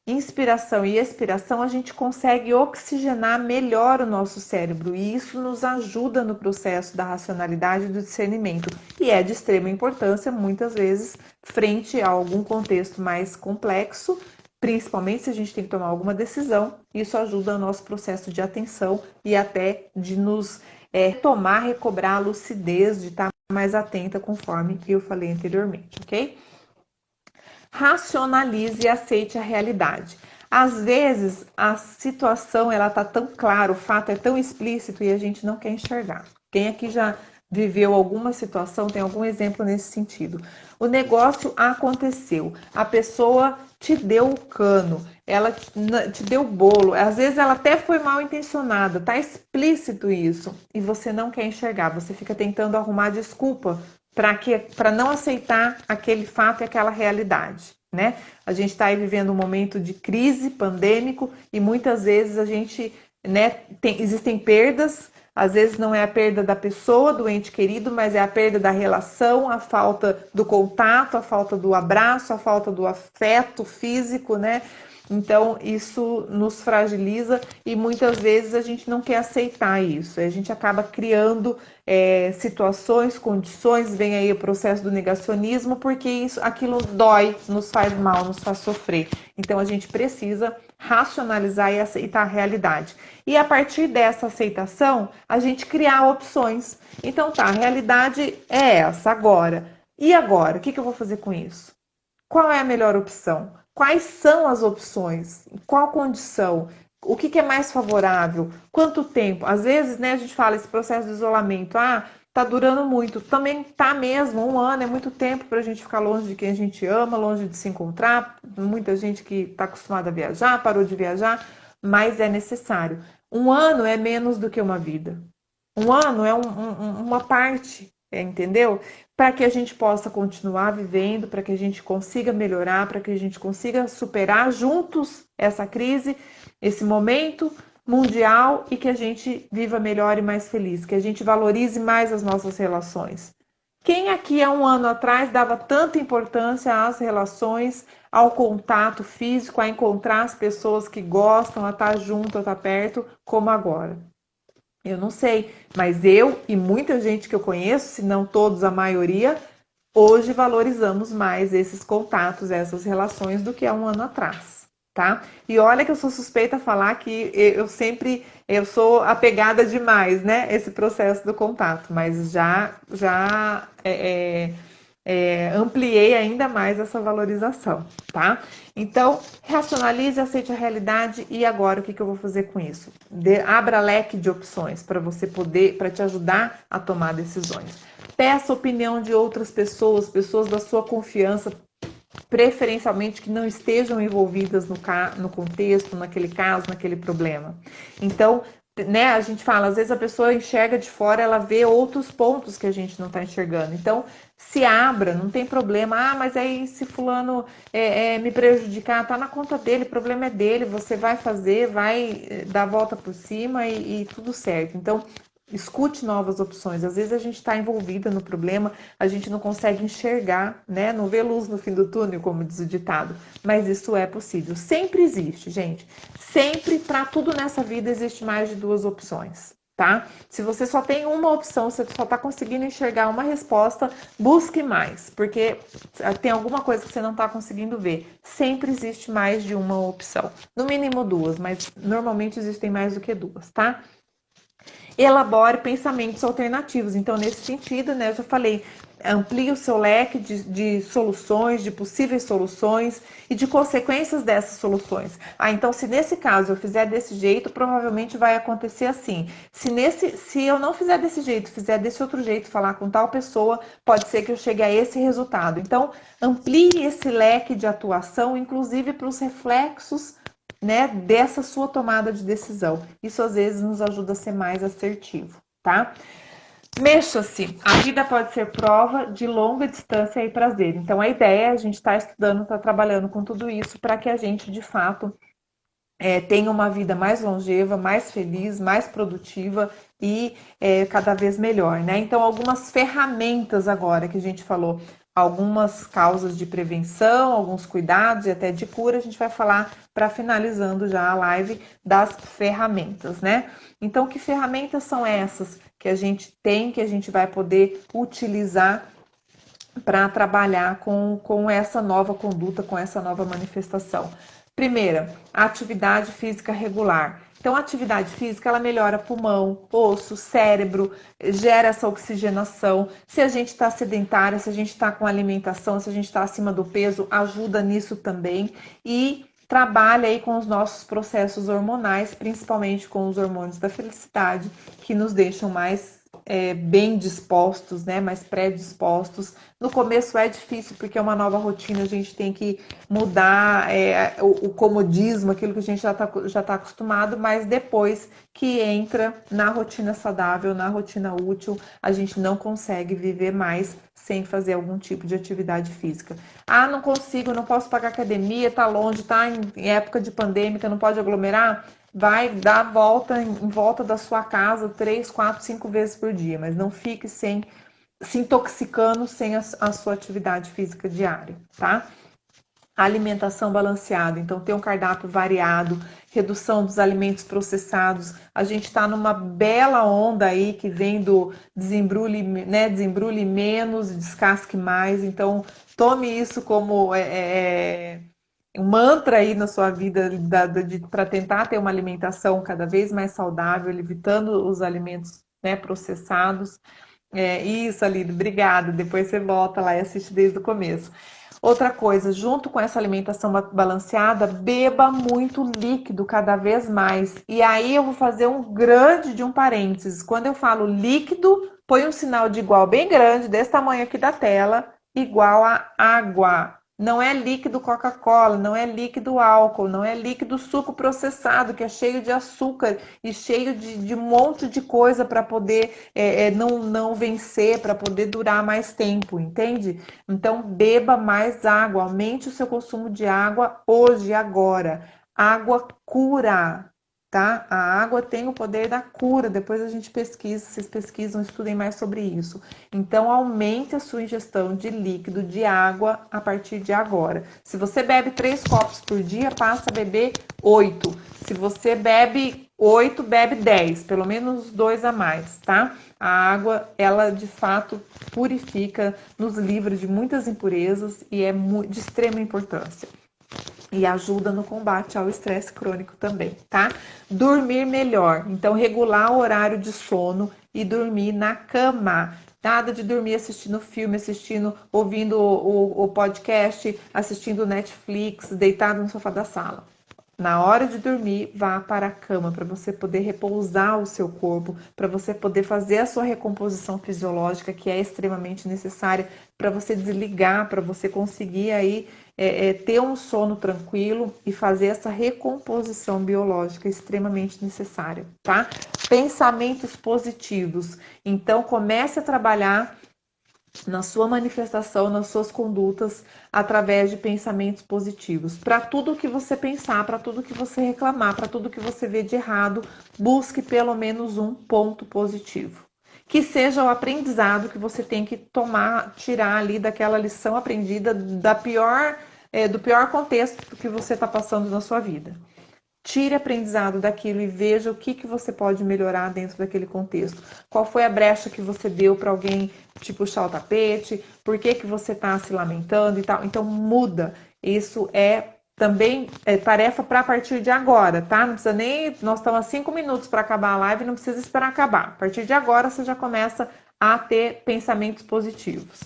inspiração e expiração, a gente consegue oxigenar melhor o nosso cérebro e isso nos ajuda no processo da racionalidade e do discernimento. E é de extrema importância, muitas vezes, frente a algum contexto mais complexo, principalmente se a gente tem que tomar alguma decisão, isso ajuda o nosso processo de atenção e até de nos recobrar a lucidez, de estar mais atenta, conforme eu falei anteriormente, ok? Racionalize e aceite a realidade. Às vezes, a situação ela tá tão clara, o fato é tão explícito e a gente não quer enxergar. Quem aqui já viveu alguma situação, tem algum exemplo nesse sentido? O negócio aconteceu, a pessoa te deu o cano, ela te deu o bolo, às vezes ela até foi mal intencionada, tá explícito isso, e você não quer enxergar, você fica tentando arrumar desculpa para não aceitar aquele fato e aquela realidade, né? A gente está aí vivendo um momento de crise pandêmico e muitas vezes a gente, né, existem perdas. Às vezes não é a perda da pessoa, do ente querido, mas é a perda da relação, a falta do contato, a falta do abraço, a falta do afeto físico, né? Então, isso nos fragiliza e muitas vezes a gente não quer aceitar isso. A gente acaba criando situações, condições, vem aí o processo do negacionismo, porque aquilo dói, nos faz mal, nos faz sofrer. Então, a gente precisa racionalizar e aceitar a realidade. E a partir dessa aceitação, a gente criar opções. Então, tá, a realidade é essa agora. E agora? O que eu vou fazer com isso? Qual é a melhor opção? Quais são as opções? Qual condição? O que é mais favorável? Quanto tempo? Às vezes, né, a gente fala esse processo de isolamento. Ah, tá durando muito. Também tá mesmo. 1 ano é muito tempo para a gente ficar longe de quem a gente ama, longe de se encontrar. Muita gente que está acostumada a viajar, parou de viajar, mas é necessário. 1 ano é menos do que uma vida. 1 ano é uma parte, entendeu? Para que a gente possa continuar vivendo, para que a gente consiga melhorar, para que a gente consiga superar juntos essa crise, esse momento, mundial e que a gente viva melhor e mais feliz, que a gente valorize mais as nossas relações. Quem aqui há um ano atrás dava tanta importância às relações, ao contato físico, a encontrar as pessoas que gostam, a estar junto, a estar perto, como agora? Eu não sei, mas eu e muita gente que eu conheço, se não todos, a maioria, hoje valorizamos mais esses contatos, essas relações do que há um ano atrás, tá? E olha que eu sou suspeita a falar que eu sou apegada demais, né? Esse processo do contato, mas já ampliei ainda mais essa valorização, tá? Então, racionalize, aceite a realidade e agora o que eu vou fazer com isso? Abra leque de opções para você poder, para te ajudar a tomar decisões. Peça a opinião de outras pessoas, pessoas da sua confiança, preferencialmente que não estejam envolvidas no contexto, naquele caso, naquele problema. Então, né, a gente fala, às vezes a pessoa enxerga de fora, ela vê outros pontos que a gente não está enxergando. Então, se abra, não tem problema. Ah, mas aí se fulano me prejudicar, tá na conta dele, o problema é dele, você vai fazer, vai dar a volta por cima e tudo certo. Então, escute novas opções. Às vezes a gente está envolvida no problema, a gente não consegue enxergar, né? Não vê luz no fim do túnel, como diz o ditado. Mas isso é possível. Sempre existe, gente. Sempre, para tudo nessa vida, existe mais de duas opções, tá? Se você só tem uma opção, você só está conseguindo enxergar uma resposta, busque mais, porque tem alguma coisa que você não está conseguindo ver. Sempre existe mais de uma opção. No mínimo duas, mas normalmente existem mais do que duas, tá? Elabore pensamentos alternativos. Então, nesse sentido, né, eu já falei, amplie o seu leque de soluções, de possíveis soluções e de consequências dessas soluções. Ah, então, se nesse caso eu fizer desse jeito, provavelmente vai acontecer assim. Se eu não fizer desse jeito, fizer desse outro jeito, falar com tal pessoa, pode ser que eu chegue a esse resultado. Então, amplie esse leque de atuação, inclusive para os reflexos, né, dessa sua tomada de decisão. Isso às vezes nos ajuda a ser mais assertivo, tá? Mexa-se. A vida pode ser prova de longa distância e prazer. Então a ideia é a gente estar estudando, estar trabalhando com tudo isso para que a gente de fato tenha uma vida mais longeva, mais feliz, mais produtiva e cada vez melhor, né? Então algumas ferramentas agora que a gente falou, algumas causas de prevenção, alguns cuidados e até de cura, a gente vai falar para finalizando já a live das ferramentas, né? Então, que ferramentas são essas que a gente tem, que a gente vai poder utilizar para trabalhar com essa nova conduta, com essa nova manifestação? Primeira, a atividade física regular. Então, a atividade física, ela melhora pulmão, osso, cérebro, gera essa oxigenação. Se a gente está sedentária, se a gente está com alimentação, se a gente está acima do peso, ajuda nisso também. E trabalha aí com os nossos processos hormonais, principalmente com os hormônios da felicidade, que nos deixam mais bem dispostos, né? Mais predispostos. No começo é difícil, porque é uma nova rotina, a gente tem que mudar o comodismo, aquilo que a gente já tá acostumado, mas depois que entra na rotina saudável, na rotina útil, a gente não consegue viver mais sem fazer algum tipo de atividade física. Ah, não consigo, não posso pagar academia, tá longe, tá em época de pandêmica, não pode aglomerar? Vai dar a volta em volta da sua casa 3, 4, 5 vezes por dia, mas não fique se intoxicando sem a sua atividade física diária, tá? Alimentação balanceada, então ter um cardápio variado, redução dos alimentos processados. A gente está numa bela onda aí que vem do desembrulhe, né? Desembrulhe menos, descasque mais. Então tome isso como um mantra aí na sua vida para tentar ter uma alimentação cada vez mais saudável, evitando os alimentos, né, processados. Isso, Aline, obrigada. Depois você volta lá e assiste desde o começo. Outra coisa, junto com essa alimentação balanceada, beba muito líquido cada vez mais. E aí eu vou fazer um grande de um parênteses. Quando eu falo líquido, põe um sinal de igual bem grande, desse tamanho aqui da tela, igual a água. Não é líquido Coca-Cola, não é líquido álcool, não é líquido suco processado, que é cheio de açúcar e cheio de um monte de coisa para poder não vencer, para poder durar mais tempo, entende? Então, beba mais água, aumente o seu consumo de água hoje, agora. Água cura. tá? A água tem o poder da cura. Depois a gente pesquisa, vocês pesquisam, estudem mais sobre isso. Então, aumente a sua ingestão de líquido, de água, a partir de agora. Se você bebe 3 copos por dia, passa a beber 8. Se você bebe 8, bebe 10, pelo menos 2 a mais, tá? A água, ela de fato purifica, nos livra de muitas impurezas e é de extrema importância. E ajuda no combate ao estresse crônico também, tá? Dormir melhor. Então, regular o horário de sono e dormir na cama. Nada de dormir assistindo filme, ouvindo o podcast, assistindo Netflix, deitado no sofá da sala. Na hora de dormir, vá para a cama para você poder repousar o seu corpo, para você poder fazer a sua recomposição fisiológica, que é extremamente necessária, para você desligar, para você conseguir aí ter um sono tranquilo e fazer essa recomposição biológica extremamente necessária, tá? Pensamentos positivos. Então, comece a trabalhar na sua manifestação, nas suas condutas, através de pensamentos positivos. Para tudo que você pensar, para tudo que você reclamar, para tudo que você vê de errado, busque pelo menos um ponto positivo. Que seja o aprendizado que você tem que tirar ali daquela lição aprendida do pior contexto que você está passando na sua vida. Tire aprendizado daquilo e veja o que você pode melhorar dentro daquele contexto. Qual foi a brecha que você deu para alguém te puxar o tapete? Por que você está se lamentando e tal? Então, muda. Isso também tarefa para a partir de agora, tá? Não precisa nem... Nós estamos a 5 minutos para acabar a live, não precisa esperar acabar. A partir de agora, você já começa a ter pensamentos positivos.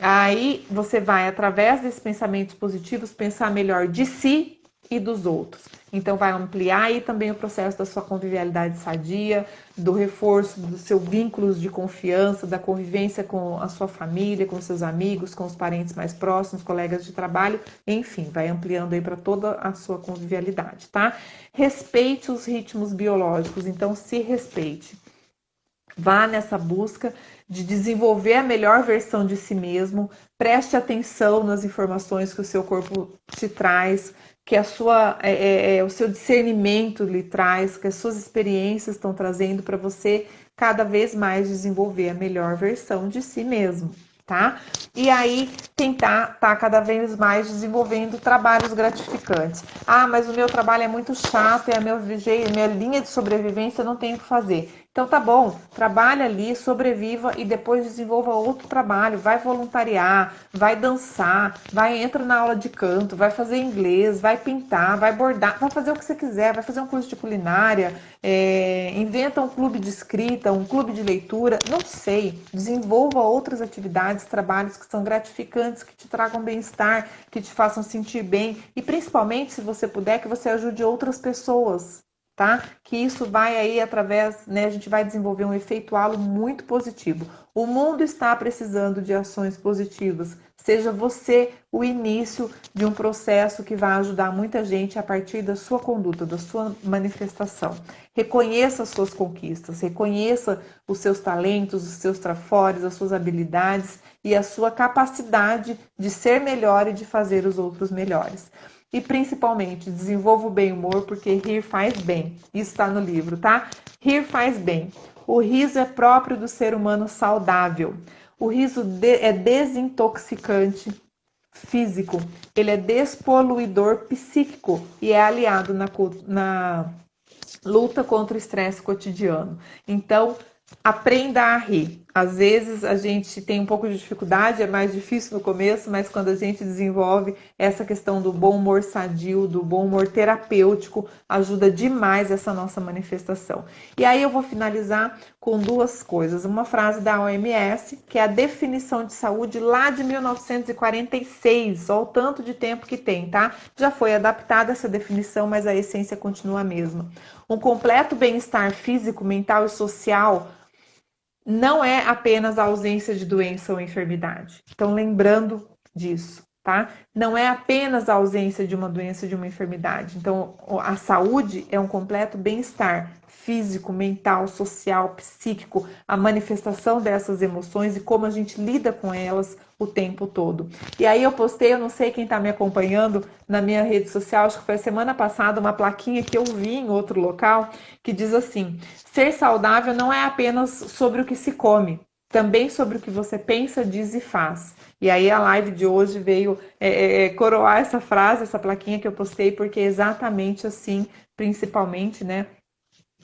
Aí, você vai, através desses pensamentos positivos, pensar melhor de si e dos outros. Então, vai ampliar aí também o processo da sua convivialidade sadia, do reforço dos seus vínculos de confiança, da convivência com a sua família, com seus amigos, com os parentes mais próximos, colegas de trabalho, enfim, vai ampliando aí para toda a sua convivialidade, tá? Respeite os ritmos biológicos, então se respeite. Vá nessa busca de desenvolver a melhor versão de si mesmo, preste atenção nas informações que o seu corpo te traz, que o seu discernimento lhe traz, que as suas experiências estão trazendo para você cada vez mais desenvolver a melhor versão de si mesmo, tá? E aí tentar estar cada vez mais desenvolvendo trabalhos gratificantes. Ah, mas o meu trabalho é muito chato, é a minha linha de sobrevivência, eu não tenho o que fazer. Então tá bom, trabalha ali, sobreviva e depois desenvolva outro trabalho, vai voluntariar, vai dançar, entra na aula de canto, vai fazer inglês, vai pintar, vai bordar, vai fazer o que você quiser, vai fazer um curso de culinária, inventa um clube de escrita, um clube de leitura, não sei, desenvolva outras atividades, trabalhos que são gratificantes, que te tragam bem-estar, que te façam sentir bem e principalmente, se você puder, que você ajude outras pessoas. Tá? Que isso vai aí através, né, a gente vai desenvolver um efeito halo muito positivo. O mundo está precisando de ações positivas. Seja você o início de um processo que vai ajudar muita gente a partir da sua conduta, da sua manifestação. Reconheça as suas conquistas, reconheça os seus talentos, os seus trafores, as suas habilidades e a sua capacidade de ser melhor e de fazer os outros melhores. E principalmente, desenvolva o bem-humor, porque rir faz bem. Isso está no livro, tá? Rir faz bem. O riso é próprio do ser humano saudável. O riso é desintoxicante físico. Ele é despoluidor psíquico e é aliado na luta contra o estresse cotidiano. Então, aprenda a rir. Às vezes a gente tem um pouco de dificuldade, é mais difícil no começo, mas quando a gente desenvolve essa questão do bom humor sadio, do bom humor terapêutico, ajuda demais essa nossa manifestação. E aí eu vou finalizar com 2 coisas. Uma frase da OMS, que é a definição de saúde lá de 1946, só o tanto de tempo que tem, tá? Já foi adaptada essa definição, mas a essência continua a mesma. Um completo bem-estar físico, mental e social não é apenas a ausência de doença ou enfermidade. Então, lembrando disso, tá? Não é apenas a ausência de uma doença, de uma enfermidade. Então, a saúde é um completo bem-estar físico, mental, social, psíquico, a manifestação dessas emoções e como a gente lida com elas o tempo todo. E aí eu postei, eu não sei quem está me acompanhando na minha rede social, acho que foi a semana passada, uma plaquinha que eu vi em outro local, que diz assim: ser saudável não é apenas sobre o que se come, também sobre o que você pensa, diz e faz. E aí a live de hoje veio coroar essa frase, essa plaquinha que eu postei, porque é exatamente assim, principalmente, né,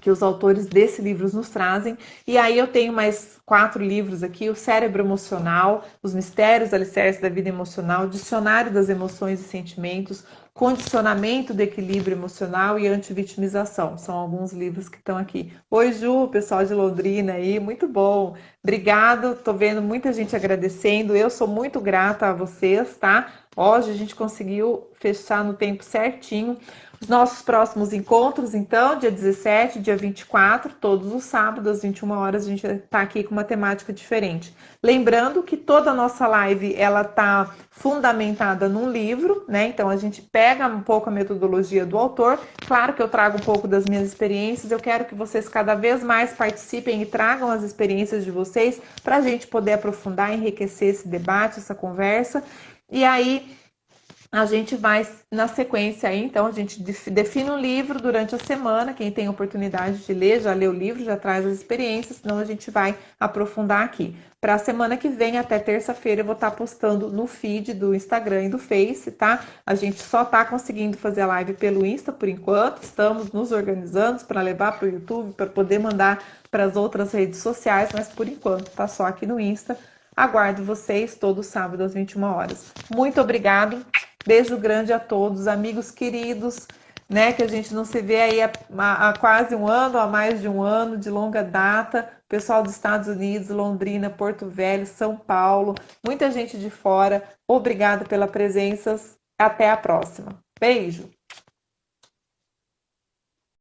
que os autores desse livro nos trazem. E aí eu tenho mais 4 livros aqui: O Cérebro Emocional, Os Mistérios Alicerces da Vida Emocional, Dicionário das Emoções e Sentimentos, Condicionamento do Equilíbrio Emocional e Antivitimização. São alguns livros que estão aqui. Oi, Ju, pessoal de Londrina aí, muito bom. Obrigado, tô vendo muita gente agradecendo. Eu sou muito grata a vocês, tá? Hoje a gente conseguiu fechar no tempo certinho. Os nossos próximos encontros, então, dia 17, dia 24, todos os sábados, às 21 horas, a gente está aqui com uma temática diferente. Lembrando que toda a nossa live, ela está fundamentada num livro, né? Então, a gente pega um pouco a metodologia do autor. Claro que eu trago um pouco das minhas experiências. Eu quero que vocês cada vez mais participem e tragam as experiências de vocês para a gente poder aprofundar, enriquecer esse debate, essa conversa. E aí, a gente vai na sequência aí, então a gente define um livro durante a semana. Quem tem oportunidade de ler, já lê o livro, já traz as experiências, senão a gente vai aprofundar aqui. Para a semana que vem, até terça-feira, eu vou estar postando no feed do Instagram e do Face, tá? A gente só está conseguindo fazer a live pelo Insta por enquanto, estamos nos organizando para levar para o YouTube, para poder mandar para as outras redes sociais, mas por enquanto tá só aqui no Insta. Aguardo vocês todo sábado às 21 horas. Muito obrigado. Beijo grande a todos, amigos queridos, né? Que a gente não se vê aí há quase um ano, há mais de um ano, de longa data. Pessoal dos Estados Unidos, Londrina, Porto Velho, São Paulo, muita gente de fora. Obrigada pela presença. Até a próxima. Beijo!